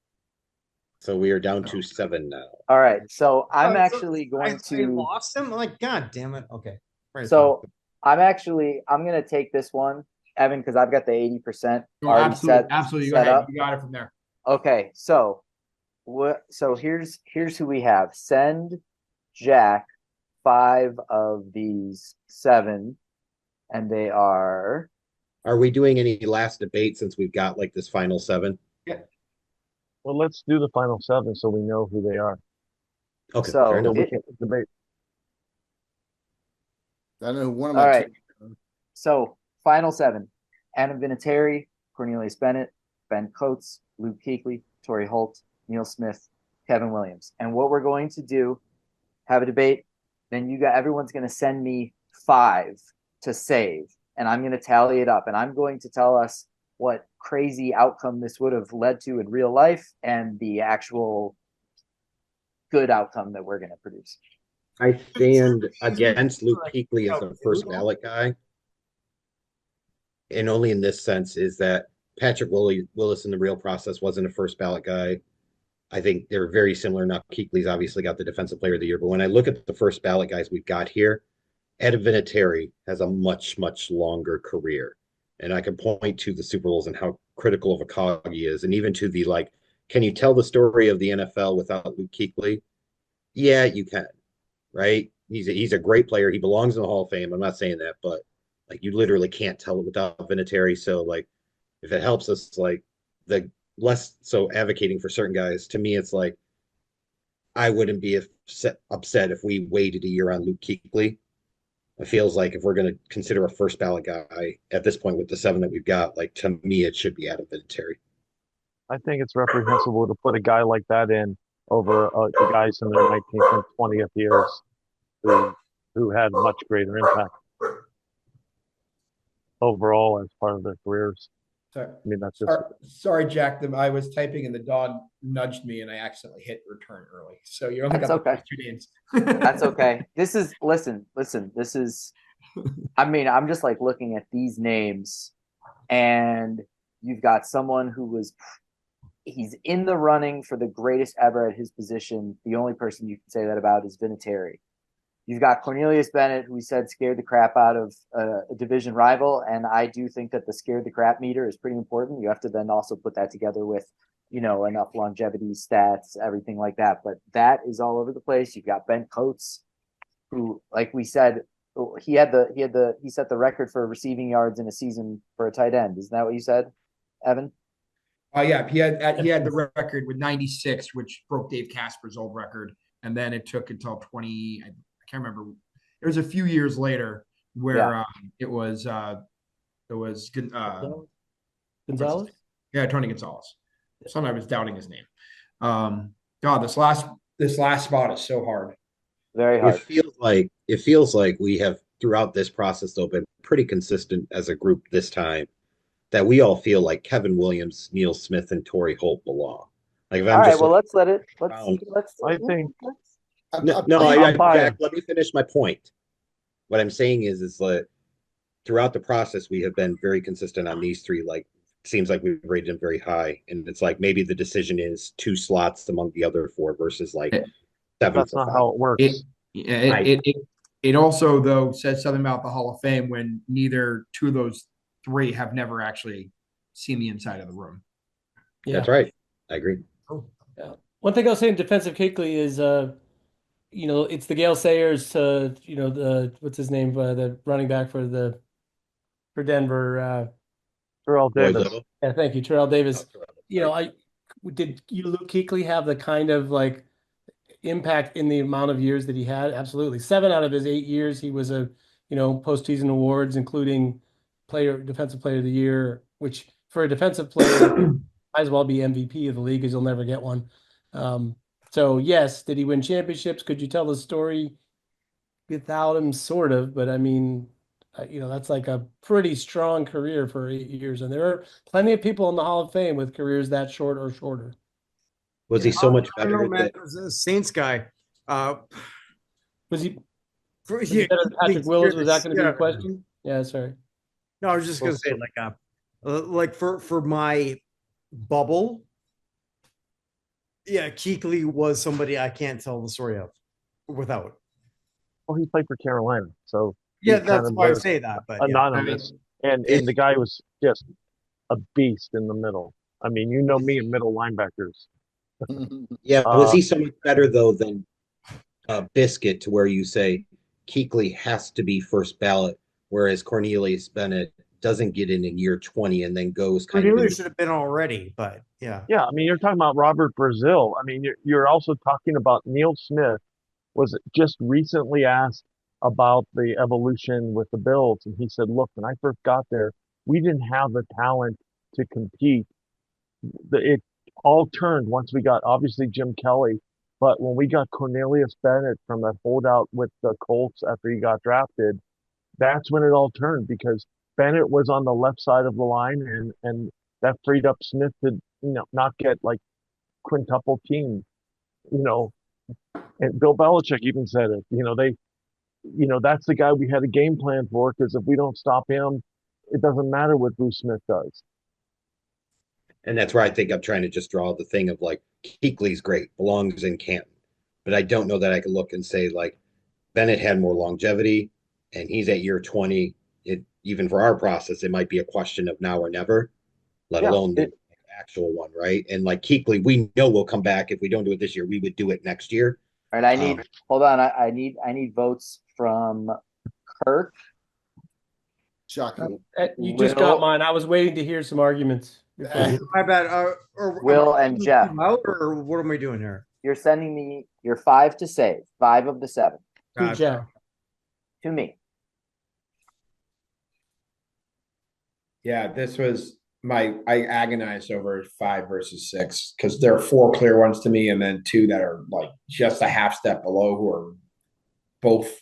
So we are down to 7 now. All right, so I'm Oh, actually going I to. lost him. Like, God damn it. Okay. Right, So I'm going to take this one, Evan, because I've got the 80% Oh, already absolutely. Go set ahead. up. You got it from there. Okay, so here's who we have. Send Jack 5 of these 7, and they are. Are we doing any last debate since we've got like this final 7? Well, let's do the final 7 so we know who they are. Okay. So fair enough. We can debate. I don't know one of All my right. So final 7: Adam Vinatieri, Cornelius Bennett, Ben Coates, Luke Kuechly, Torrey Holt, Neil Smith, Kevin Williams. And what we're going to do, have a debate. Then everyone's going to send me 5 to save, and I'm going to tally it up, and I'm going to tell us what crazy outcome this would have led to in real life and the actual good outcome that we're going to produce. I stand against Luke Kuechly as a first ballot guy. And only in this sense is that Patrick Willis in the real process wasn't a first ballot guy. I think they're very similar. Now, Kuechly's obviously got the defensive player of the year, but when I look at the first ballot guys we've got here, Adam Vinatieri has a much, much longer career. And I can point to the Super Bowls and how critical of a cog he is. And even to the, like, can you tell the story of the NFL without Luke Kuechly? Yeah, you can, right? He's a great player. He belongs in the Hall of Fame. I'm not saying that, but like, you literally can't tell it without Vinatieri. So like, if it helps us, like the less so advocating for certain guys, to me, it's like I wouldn't be upset if we waited a year on Luke Kuechly. It feels like if we're going to consider a first ballot guy at this point with the 7 that we've got, like to me, it should be Adam Vinatieri. I think it's reprehensible to put a guy like that in over the guys in their 19th and 20th years who had much greater impact overall as part of their careers. Sorry. I mean, that's just sorry, Jack. I was typing and the dog nudged me and I accidentally hit return early. So you only got the first 2 names. That's okay. This is listen. This is. I mean, I'm just like looking at these names, and you've got someone he's in the running for the greatest ever at his position. The only person you can say that about is Vinatieri. You've got Cornelius Bennett, who we said scared the crap out of a division rival. And I do think that the scared the crap meter is pretty important. You have to then also put that together with, enough longevity stats, everything like that. But that is all over the place. You've got Ben Coates, who, like we said, he set the record for receiving yards in a season for a tight end. Isn't that what you said, Evan? Yeah, he had the record with 96, which broke Dave Casper's old record. And then it took until 20, I can't remember. It was a few years later where it was Gonzalez. Yeah, Tony Gonzalez. Sometimes I was doubting his name. God, this last spot is so hard. Very hard. It feels like we have throughout this process though been pretty consistent as a group this time that we all feel like Kevin Williams, Neil Smith, and Torrey Holt belong. Like if I'm all right, just well, let's Jack, let me finish my point. What I'm saying is that throughout the process, we have been very consistent on these 3. Like, seems like we've rated them very high, and it's like maybe the decision is 2 slots among the other 4 versus like 7. That's not how it works. It also though says something about the Hall of Fame when neither 2 of those 3 have never actually seen the inside of the room. Yeah. That's right. I agree. Oh, yeah. One thing I'll say in defense of Kuechly is, it's the Gale Sayers, the what's his name, the running back for Denver, Terrell Davis. Yeah, thank you, Terrell Davis. Did Luke Kuechly have the kind of like impact in the amount of years that he had? Absolutely. 7 out of his 8 years, he was a postseason awards, including defensive player of the year, which for a defensive player might as well be MVP of the league because you'll never get one. So yes, did he win championships? Could you tell the story without him? Sort of, but I mean, that's like a pretty strong career for 8 years, and there are plenty of people in the Hall of Fame with careers that short or shorter. Was he so much better? Matt, was a Saints guy. Was he better than Patrick Willis? Was that going to be a question? Yeah, sorry. No, I was just going to say like for my bubble. Yeah, Kuechly was somebody I can't tell the story of without. Well, he played for Carolina, so yeah, that's why I say that. But anonymous, and the guy was just a beast in the middle. I mean, me and middle linebackers. Yeah, was he so much better though than Biscuit to where you say Kuechly has to be first ballot, whereas Cornelius Bennett doesn't get in year 20 and then goes kind of. Cornelius should have been already, but yeah. Yeah, I mean, you're talking about Robert Brazil. I mean, you're also talking about Neil Smith was just recently asked about the evolution with the Bills, and he said, "Look, when I first got there, we didn't have the talent to compete. It all turned once we got obviously Jim Kelly, but when we got Cornelius Bennett from that holdout with the Colts after he got drafted, that's when it all turned because Bennett was on the left side of the line, and that freed up Smith to not get like quintuple team, and Bill Belichick even said it. That's the guy we had a game plan for because if we don't stop him, it doesn't matter what Bruce Smith does. And that's where I think I'm trying to just draw the thing of like Kuechly's great, belongs in Canton, but I don't know that I could look and say like Bennett had more longevity, and he's at year 20. Even for our process, it might be a question of now or never, let alone the actual one, right? And like Kuechly, we know we'll come back. If we don't do it this year, we would do it next year. All right, hold on. I need votes from Kirk, Shocking. You just got mine. I was waiting to hear some arguments. My bad. Will and Jeff. Or what am I doing here? You're sending me your 5 to save. 5 of the 7. To Jeff. To me. Yeah, this was I agonized over 5 versus 6 because there are 4 clear ones to me, and then 2 that are like just a half step below, who are both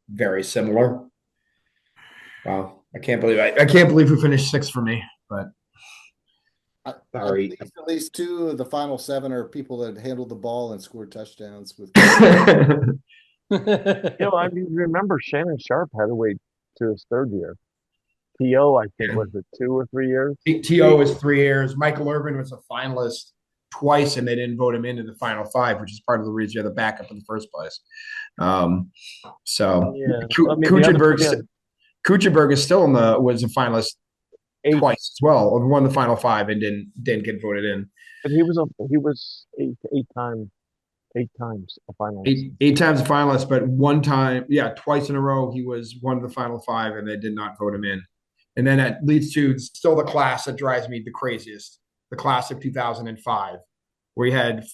very similar. Wow, I can't believe we finished 6 for me, but Sorry. At least 2 of the final 7 are people that handled the ball and scored touchdowns with. I mean, remember Shannon Sharp had to wait to his 3rd year. T.O., I think, was it 2 or 3 years? T.O. was 3 years. Michael Irvin was a finalist twice, and they didn't vote him into the final 5, which is part of the reason you're the backup in the first place. Kuchenberg is still was a finalist 8 twice as well. Won the final 5 and didn't get voted in. But he was 8 times a finalist. 8 times a finalist, but 1 time, twice in a row, he was one of the final 5, and they did not vote him in. And then that leads to still the class that drives me the craziest, the class of 2005, where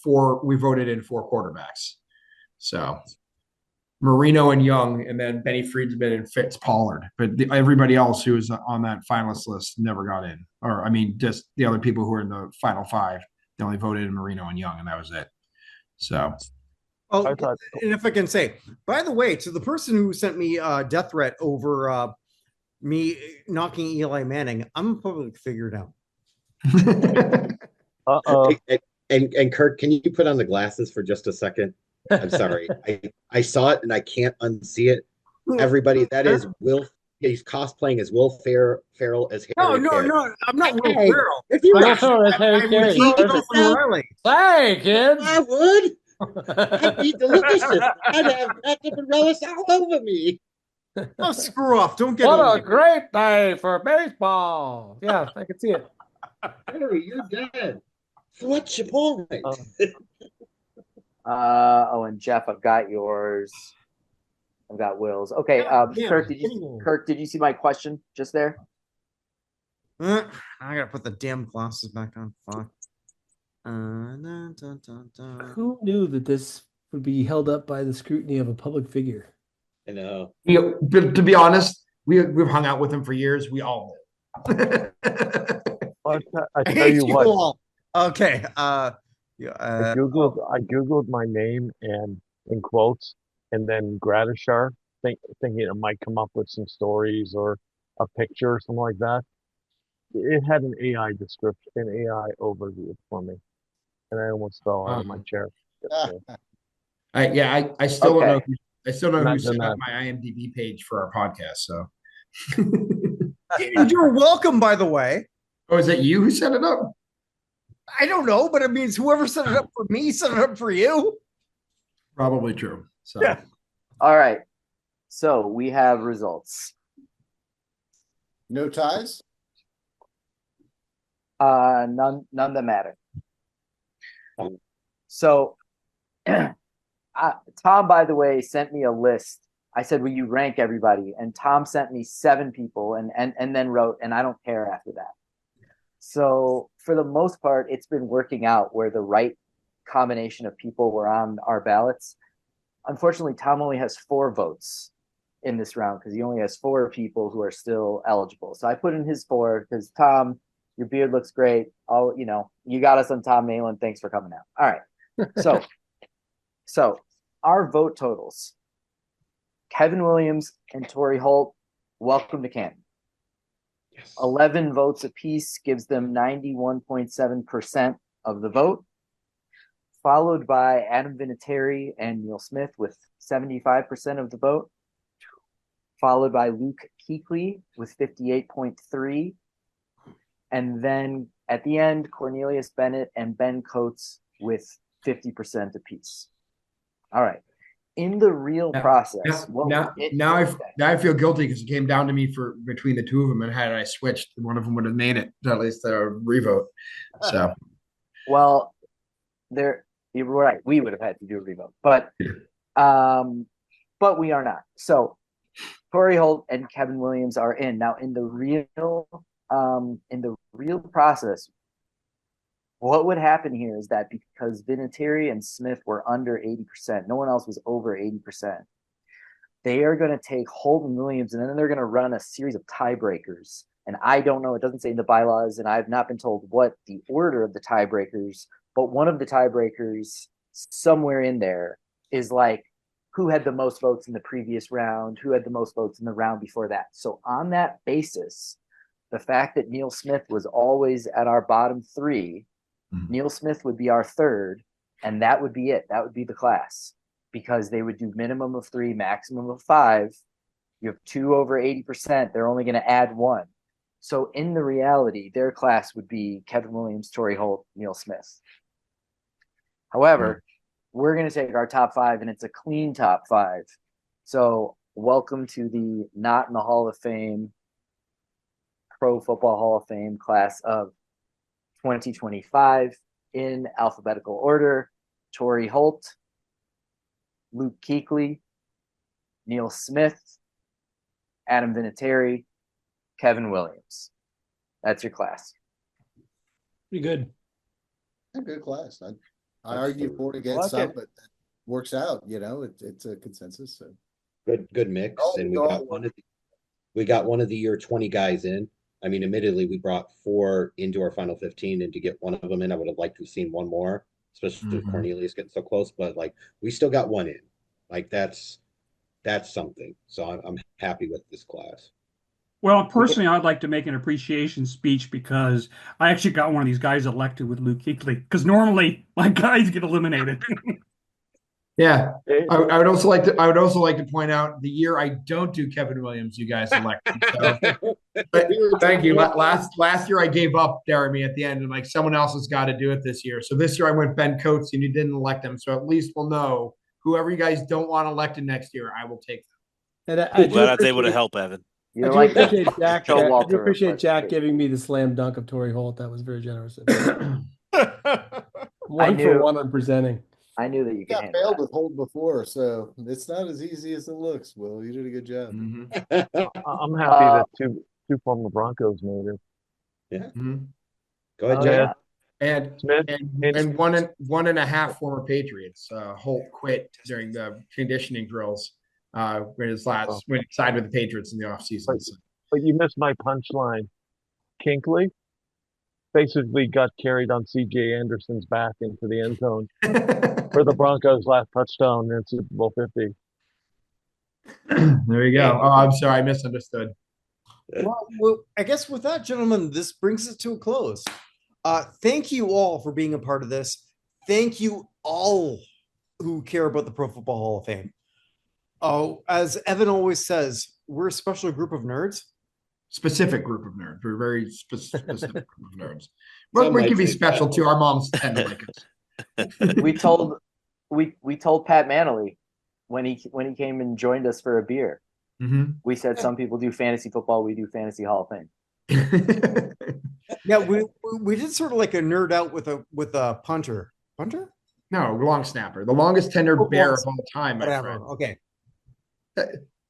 we voted in 4 quarterbacks. So Marino and Young, and then Benny Friedman and Fitz Pollard. But everybody else who was on that finalist list never got in. Or, I mean, just the other people who were in the final 5, they only voted in Marino and Young, and that was it. So. Oh, and if I can say, by the way, to the person who sent me a death threat over me knocking Eli Manning, I'm a public figure now. And Kirk, can you put on the glasses for just a second? I'm sorry. I saw it and I can't unsee it. Everybody, that is Will. He's cosplaying as Will Ferrell as Harry. No, I'm not Will Ferrell. If you Hey, kids. I would. I'd be delicious. I'd have ketchup and relish all over me. Oh, screw off. Don't get What a great day for baseball. Yeah, I can see it. Harry, you're dead. So what's your point? And Jeff, I've got yours. I've got Will's. Okay, Kirk, did you see my question just there? I gotta put the damn glasses back on. Fuck. Who knew that this would be held up by the scrutiny of a public figure? I know. But to be honest, we've hung out with him for years. We all know. I tell you what. Okay. I googled my name and in quotes, and then Gratishar, thinking it might come up with some stories or a picture or something like that. It had an AI description, an AI overview for me, and I almost fell out of my chair. I still don't know. I still don't know who set up my IMDb page for our podcast. So you're welcome, by the way. Oh, is that you who set it up? I don't know, but it means whoever set it up for me set it up for you. Probably true. So, yeah. All right. So we have results. No ties? None that matter. So Tom, by the way, sent me a list. I said, will you rank everybody? And Tom sent me 7 people and then wrote, and I don't care after that. So for the most part, it's been working out where the right combination of people were on our ballots. Unfortunately, Tom only has 4 votes in this round because he only has 4 people who are still eligible. So I put in his 4 because Tom, your beard looks great. Oh, you got us on Tom Malin. Thanks for coming out. All right. So our vote totals. Kevin Williams and Torrey Holt, welcome to Canton. Yes. 11 votes apiece gives them 91.7% of the vote, followed by Adam Vinatieri and Neil Smith with 75% of the vote, followed by Luke Kuechly with 58.3%, and then at the end, Cornelius Bennett and Ben Coates with 50% apiece. All right. In the real process, now I feel guilty because it came down to me for between the 2 of them, and had I switched, one of them would have made it at least a revote. So, well, you're right. We would have had to do a revote, but we are not. So Torrey Holt and Kevin Williams are in. Now, in the real process, what would happen here is that because Vinatieri and Smith were under 80%, no one else was over 80%. They are going to take Holt and Williams, and then they're going to run a series of tiebreakers. And I don't know, it doesn't say in the bylaws, and I've not been told what the order of the tiebreakers, but one of the tiebreakers somewhere in there is like who had the most votes in the previous round, who had the most votes in the round before that. So on that basis, the fact that Neil Smith was always at our bottom three, Neil Smith would be our third, and that would be it. That would be the class, because they would do minimum of 3, maximum of 5. You have 2 over 80%. They're only going to add 1. So in the reality, their class would be Kevin Williams, Torrey Holt, Neil Smith. However, we're going to take our top 5, and it's a clean top 5. So welcome to the Not in the Hall of Fame, Pro Football Hall of Fame class of 2025 in alphabetical order: Torrey Holt, Luke Kuechly, Neil Smith, Adam Vinatieri, Kevin Williams. That's your class. Pretty good. A good class. I argue for it against some, but that works out. It's a consensus. So good mix, and we got one of the year 20 guys in. I mean, admittedly, we brought 4 into our final 15, and to get one of them in, I would have liked to have seen one more, especially with Cornelius getting so close. But like, we still got one in. Like that's something. So I'm happy with this class. Well, personally, I'd like to make an appreciation speech because I actually got one of these guys elected with Luke Kuechly, because normally my guys get eliminated. Yeah, I would also like to point out the year I don't do Kevin Williams, you guys elect him. So, but thank you. Last year I gave up Jeremy at the end, and like someone else has got to do it this year. So this year I went Ben Coates, and you didn't elect him. So at least we'll know whoever you guys don't want elected next year, I will take them. And I'm glad I was able to help Evan. I do appreciate Jack. I do appreciate Jack giving me the slam dunk of Torrey Holt. That was very generous. One for one on presenting. I knew that you got failed with Holt before, so it's not as easy as it looks. Will, you did a good job. I'm happy that two former Broncos made it. Yeah. Go ahead, Jack. And Smith, and one and a half former Patriots. Holt quit during the conditioning drills when he signed with the Patriots in the offseason. But you missed my punchline. Kuechly basically got carried on C.J. Anderson's back into the end zone for the Broncos' last touchdown in Super Bowl 50. There you go. Oh, I'm sorry, I misunderstood. Well, I guess with that, gentlemen, this brings us to a close. Thank you all for being a part of this. Thank you all who care about the Pro Football Hall of Fame. Oh, as Evan always says, we're a special group of nerds. Specific group of nerds. We're a very specific group of nerds. But we can be special too. Our moms tend to like us. We told Pat Manley when he came and joined us for a beer. We said some people do fantasy football, we do fantasy Hall of Fame. Yeah, we did sort of like a nerd out with a punter. Punter? No, long snapper. The longest tenured bear of all time, my friend. Okay.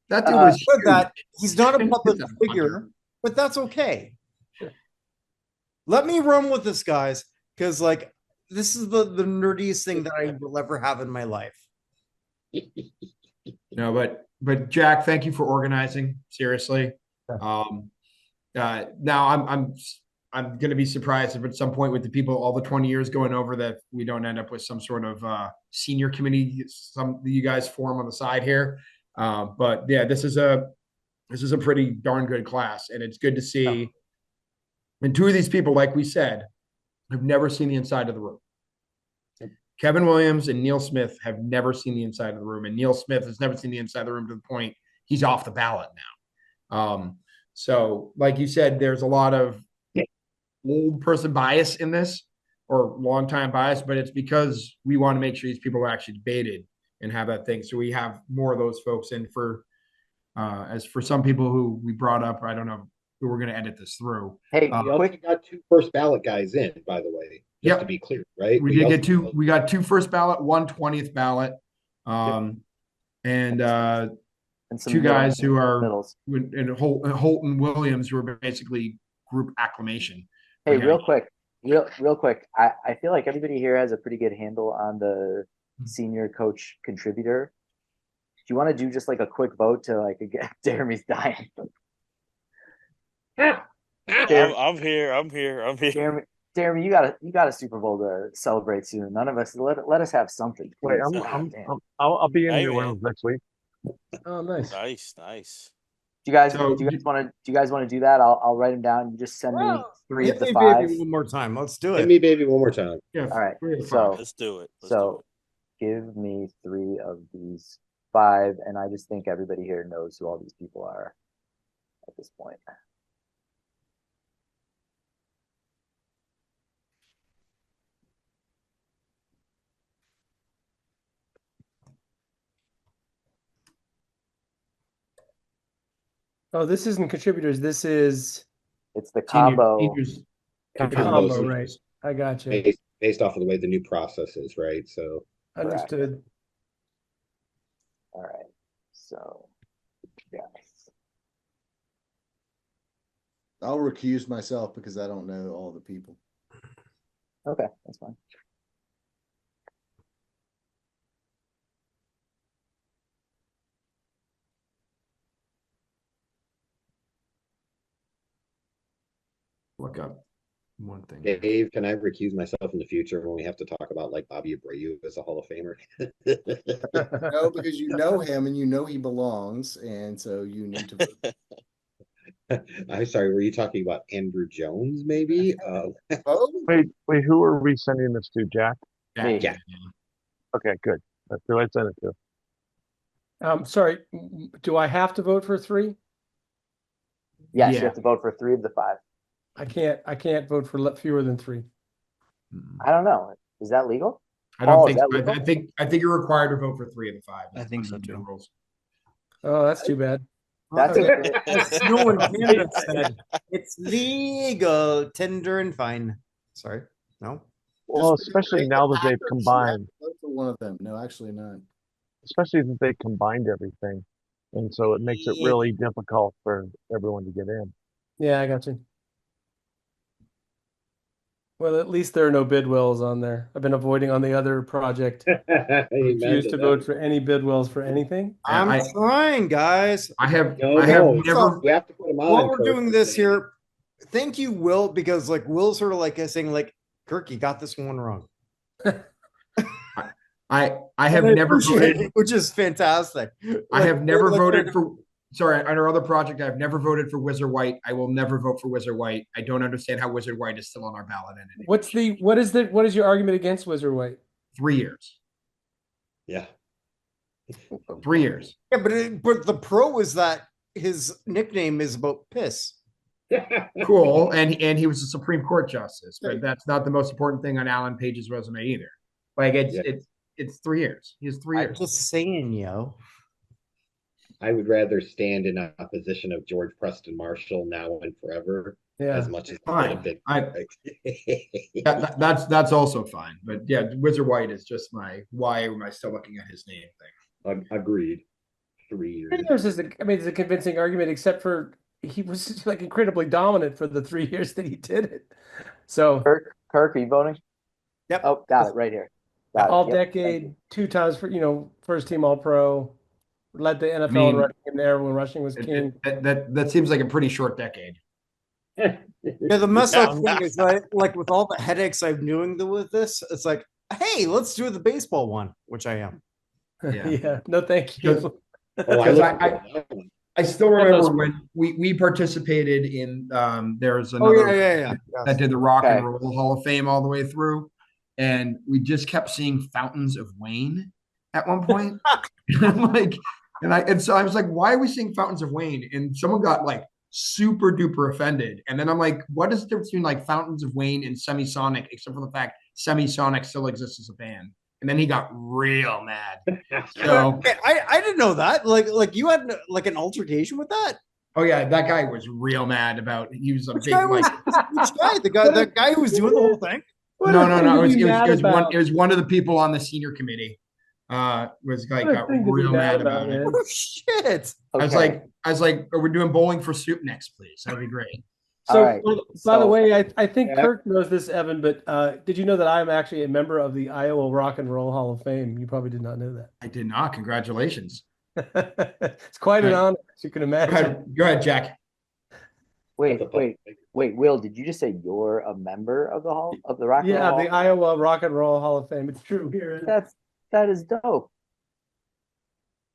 That dude was that he's not a public figure, but that's okay. Let me run with this, guys, because like this is the nerdiest thing that I will ever have in my life. No, but Jack, thank you for organizing. Seriously. Now I'm going to be surprised if at some point with the people all the 20 years going over that we don't end up with some sort of senior committee, some you guys form on the side here. But yeah, this is a pretty darn good class, and it's good to see. And 2 of these people, like we said, have never seen the inside of the room. Kevin Williams and Neil Smith have never seen the inside of the room, and Neil Smith has never seen the inside of the room to the point he's off the ballot now. So, like you said, there's a lot of old person bias in this, or long time bias, but it's because we want to make sure these people are actually debated and have that thing. So we have more of those folks in for, as for some people who we brought up, I don't know who we're going to edit this through. Hey, we also got 2 first ballot guys in, by the way, just to be clear, right? We did get 2. We got 2 first ballot, 1 20th ballot. And and some two guys who are middles. and Holt and Williams, who are basically group acclamation. Hey, real quick. I feel like everybody here has a pretty good handle on the senior coach contributor. Do you want to do just like a quick vote to like get Jeremy's dying? I'm here. Jeremy, you got a Super Bowl to celebrate soon. None of us let us have something. Wait, I'll be in Hey, New man. Orleans next week. Oh, nice. Nice. Do you guys want to do that? I'll write them down. You just send me 3 of the 5. Baby one more time. Let's do it. Hit me, baby, one more time. Yeah, All right. 3 of the 5. So Let's do it. give me 3 of these 5, and I just think everybody here knows who all these people are at this point. Oh, this isn't contributors. This is It's the combo. combo, right? I got you. Based off of the way the new process is, right? So Understood. All right. So, yes. I'll recuse myself because I don't know all the people. Okay, that's fine. Look up one thing. Dave, can I recuse myself in the future when we have to talk about like Bobby Abreu as a Hall of Famer? No, because you know him and you know he belongs, and so you need to vote. I'm sorry, were you talking about Andrew Jones, maybe? Oh, Wait, who are we sending this to, Jack? Me. Yeah. Okay, good. That's who I sent it to. Sorry, do I have to vote for 3? Yes, Yeah. you have to vote for 3 of the 5. I can't vote for fewer than 3. I don't know. Is that legal? I don't Oh, think. is that legal? I think you're required to vote for 3 of the 5. I think so, too. Rules. Oh, that's too bad. That's As Snow in Canada said, it's legal, tender, and fine. Sorry, no. Well, especially now that they've combined, vote for one of them. No, actually not. especially that they combined everything. And so it makes it really difficult for everyone to get in. Yeah, I got you. Well, at least there are no Bidwells on there. I've been avoiding on the other project. Refuse to vote for any Bidwells for anything. I'm trying, guys. I have No, never. we have to put him on. While we're Kirk. doing this here, thank you, Will, because like Will's sort of like saying like, Kirk, you got this one wrong. I have never voted, which is fantastic. I have never like, voted for. Sorry, on our other project, I've never voted for Wizard White. I will never vote for Wizard White. I don't understand how Wizard White is still on our ballot entity. What is your argument against Wizard White? 3 years. Yeah. 3 years. Yeah, but the pro is that his nickname is about piss. Cool, and he was a Supreme Court justice, but that's not the most important thing on Alan Page's resume either. Like it's 3 years. He has 3 years. I'm just saying, yo. I would rather stand in opposition of George Preston Marshall now and forever. Yeah, as much as fine. That's also fine. But yeah, Wizard White is just my why am I still looking at his name thing. Agreed. 3 years. 3 years is it's a convincing argument, except for he was like incredibly dominant for the 3 years that he did it. So Kirk, are you voting? Yep. Oh, got it right here. Got it. all Yep. decade, 2 times for first team All Pro, led the NFL in rushing in there when rushing was king. That seems like a pretty short decade. Yeah, the mess up thing is like with all the headaches I'm doing with this, it's like, hey, let's do the baseball one, which I am. Yeah. Yeah. No, thank you. Because I still remember when we participated in there's another that did the Rock and Roll Hall of Fame all the way through, and we just kept seeing Fountains of Wayne at one point. And so I was like, why are we seeing Fountains of Wayne? And someone got like super duper offended. And then I'm like, what is the difference between like Fountains of Wayne and Semisonic, except for the fact Semisonic still exists as a band? And then he got real mad. So I didn't know that. Like you had like an altercation with that. Oh yeah, that guy was real mad about. He was a Which big guy like. which guy? The guy who was doing the whole thing. No. It was one of the people on the senior committee. was like What a thing to be real mad about, about it. man. Oh shit! Okay. I was like, are we doing bowling for soup next, please? That'd be great. So, All right. by the So- way, I think Yeah. Kirk knows this, Evan, but did you know that I'm actually a member of the Iowa Rock and Roll Hall of Fame? You probably did not know I did not. Congratulations. that. It's quite an Right. honor, as you can imagine. Go ahead, Jack. Wait. Will, did you just say you're a member of the Hall of the Rock and Yeah, Roll the Hall? Iowa Rock and Roll Hall of Fame. It's true here. That is dope.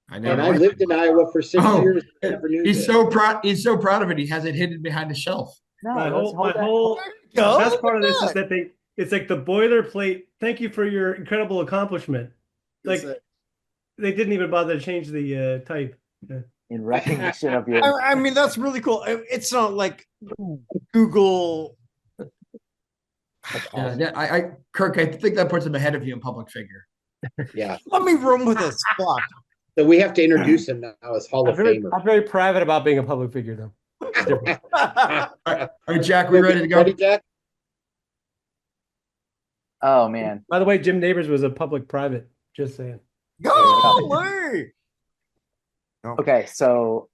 I And never I lived in Iowa for 6 Oh, years. I never knew he's this. so proud. He's so proud of it. He has it hidden behind the shelf. No, My let's whole, hold my that. whole, Go. the best part of this Look is at that it's like the boilerplate. Thank you for your incredible accomplishment. Like they didn't even bother to change the type. In recognition of your I mean, that's really cool. It's not like Google. Yeah, Kirk, I think that puts him ahead of you in public figure. Yeah. Let me run with this. Fuck. So we have to introduce him now as Hall of Famer. I'm very private about being a public figure, though. It's different. All right, Jack, we ready to go? Ready, Jack? Oh man. By the way, Jim Neighbors was a public private. Just saying. Golly! Okay, so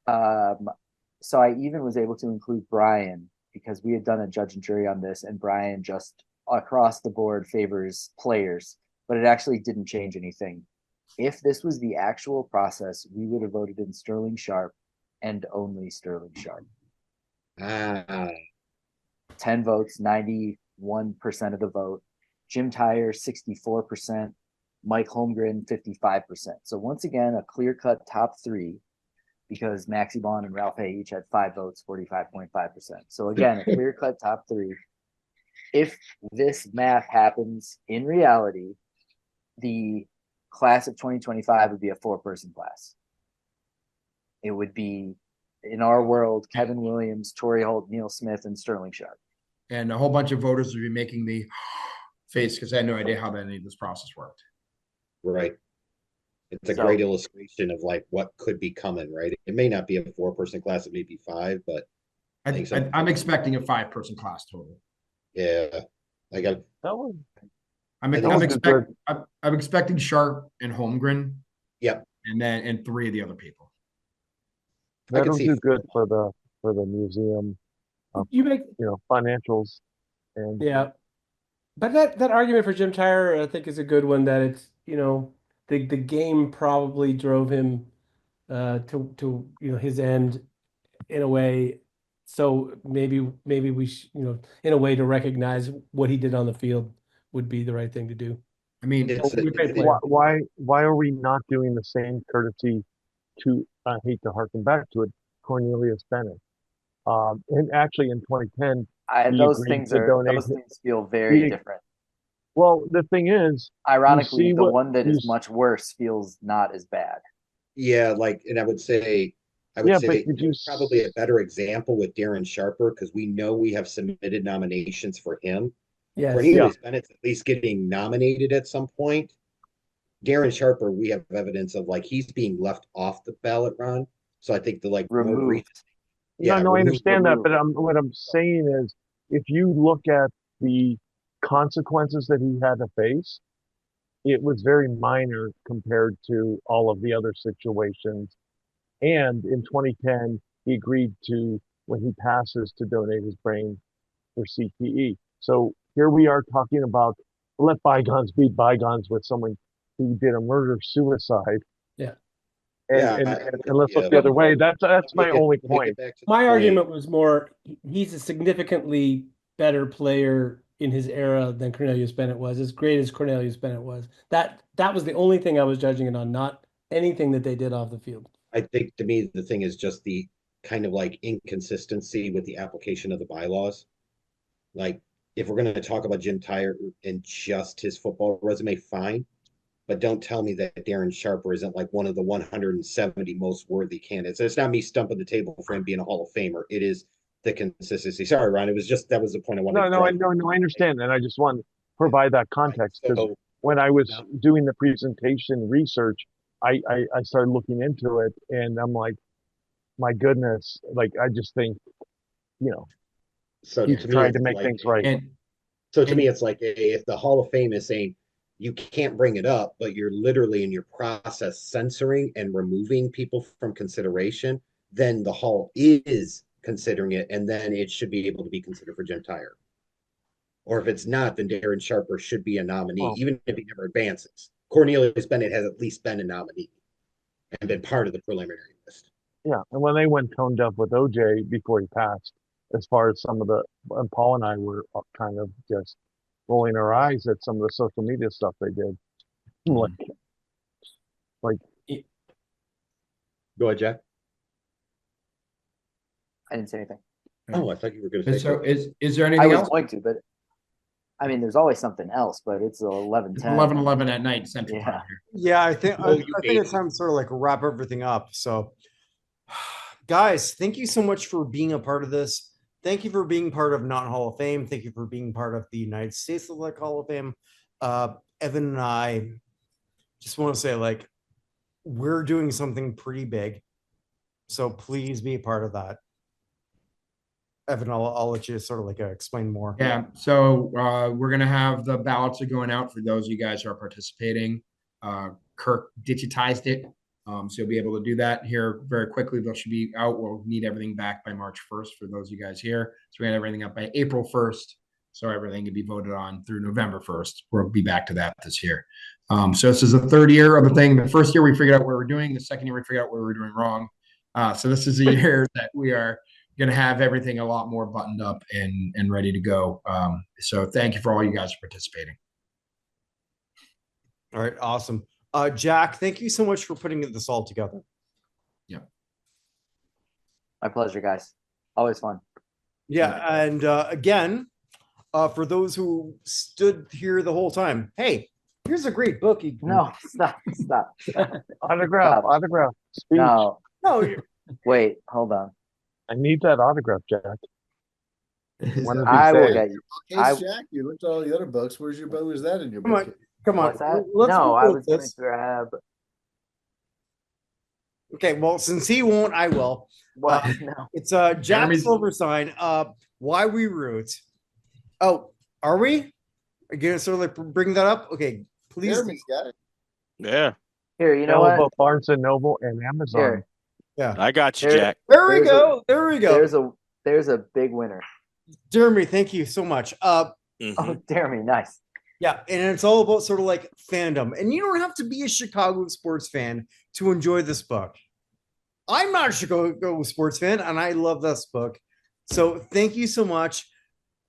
so I even was able to include Brian because we had done a judge and jury on this, and Brian just across the board favors players, but it actually didn't change anything. If this was the actual process, we would have voted in Sterling Sharp and only Sterling Sharp. 10 votes, 91% of the vote. Jim Tyre, 64%. Mike Holmgren, 55%. So once again, a clear-cut top three because Maxie Bond and Ralph Hay each had 5 votes, 45.5%. So again, a clear-cut top three. If this math happens in reality, the class of 2025 would be a 4-person class. It would be, in our world, Kevin Williams, Torrey Holt, Neil Smith, and Sterling Sharp. And a whole bunch of voters would be making the face because I had no idea how any of this process worked. Right. It's a great illustration of like what could be coming, right? It may not be a 4-person class, it may be 5, but I'm expecting a 5-person class total. yeah. Like I'm expecting Sharp and Holmgren. Yep. And 3 of the other people. That'll do good for the museum. You make financials and yeah, but that argument for Jim Tyre I think is a good one. That it's the game probably drove him to his end in a way. So maybe we in a way to recognize what he did on the field would be the right thing to do. I mean, why are we not doing the same courtesy to, I hate to harken back to it, Cornelius Bennett? And actually in 2010, those things feel very different. Well, the thing is, ironically, the one that is much worse feels not as bad. Yeah, and I would say probably a better example with Darren Sharper because we know we have submitted nominations for him. Yes. Cornelius Bennett's at least getting nominated at some point. Darren Sharper, we have evidence of he's being left off the ballot run. So I think removed. I understand that, but what I'm saying is, if you look at the consequences that he had to face, it was very minor compared to all of the other situations. And in 2010, he agreed to, when he passes, to donate his brain for CTE. So here we are talking about let bygones be bygones with someone who did a murder-suicide. Yeah. And let's look the other way. That's my only point. My argument was more, he's a significantly better player in his era than Cornelius Bennett was, as great as Cornelius Bennett was. That was the only thing I was judging it on, not anything that they did off the field. I think to me, the thing is just the kind of inconsistency with the application of the bylaws. If we're going to talk about Jim Tyre and just his football resume, fine. But don't tell me that Darren Sharper isn't one of the 170 most worthy candidates. It's not me stumping the table for him being a Hall of Famer. It is the consistency. Sorry, Ron. It was that was the point I wanted. No, I understand, and I just want to provide that context because when I was doing the presentation research, I started looking into it, and I'm like, my goodness, I just think, So he's trying to make things right. So to me, it's if the Hall of Fame is saying, you can't bring it up, but you're literally in your process censoring and removing people from consideration, then the Hall is considering it, and then it should be able to be considered for Jim Tyer. Or if it's not, then Darren Sharper should be a nominee, even if he never advances. Cornelius Bennett has at least been a nominee and been part of the preliminary list. Yeah, and when they went tone deaf with OJ before he passed, as far as some of the, and Paul and I were kind of just rolling our eyes at some of the social media stuff they did. Like, go ahead, Jack. I didn't say anything. Oh, I thought you were going to say. So is there anything I was else? going to, but I mean, there's always something else, but it's 11:10. 11:11 at night Central Time here. Yeah, I think it's time to sort of like wrap everything up. So, guys, thank you so much for being a part of this. Thank you for being part of Not Hall of Fame. Thank you for being part of the United States Athletic Hall of Fame. Evan and I just want to say, like, we're doing something pretty big. So please be a part of that. Evan, I'll let you sort of like explain more. Yeah. So we're going to have the ballots are going out for those of you guys who are participating. Kirk digitized it. So you'll be able to do that here very quickly. Those should be out. We'll need everything back by March 1st for those of you guys here. So we had everything up by April 1st. So everything can be voted on through November 1st. We'll be back to that this year. So this is the third year of the thing. The first year we figured out what we're doing. The second year we figured out what we were doing wrong. So this is a year that we are going to have everything a lot more buttoned up and ready to go. So thank you for all you guys participating. All right. Awesome. Jack, thank you so much for putting this all together. Yeah. My pleasure, guys. Always fun. Yeah. And again, for those who stood here the whole time, hey, here's a great book. No, stop. autograph. Speech. No. Wait, hold on. I need that autograph, Jack. I will get you. Okay, Jack, you looked at all the other books. Where's that in your book? Come on. What's that? Let's no, I was going this. to grab. Okay, well, since he won't, I will. What? No. It's Jack Silverstein. Why We Root. Oh, are we? Are you gonna sort of like bring that up? Okay, please. Jeremy's got it. Yeah. Here, you know what? Barnes and Noble and Amazon. Here. Yeah, I got you, Jack. There we go. There's a big winner. Jeremy, thank you so much. Oh, Jeremy, nice. Yeah, and it's all about sort of like fandom. And you don't have to be a Chicago sports fan to enjoy this book. I'm not a Chicago sports fan, and I love this book. So thank you so much,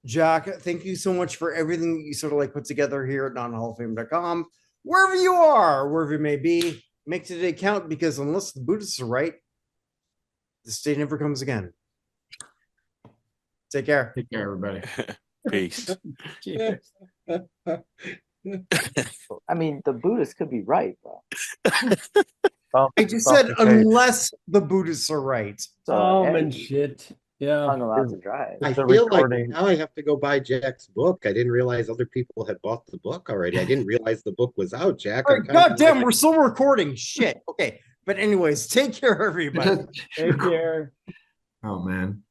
Jack. Thank you so much for everything that you sort of like put together here at notinhalloffame.com. Wherever you are, wherever you may be, make today count, because unless the Buddhists are right, this day never comes again. Take care. Take care, everybody. Peace. I mean, the Buddhists could be right, bro. I just said unless the Buddhists are right. So, and shit. Yeah. I'm allowed to drive. I feel like now I have to go buy Jack's book. I didn't realize other people had bought the book already. I didn't realize the book was out, Jack. God damn, we're still recording. Shit. Okay. But anyways, take care, everybody. Take care. Oh, man.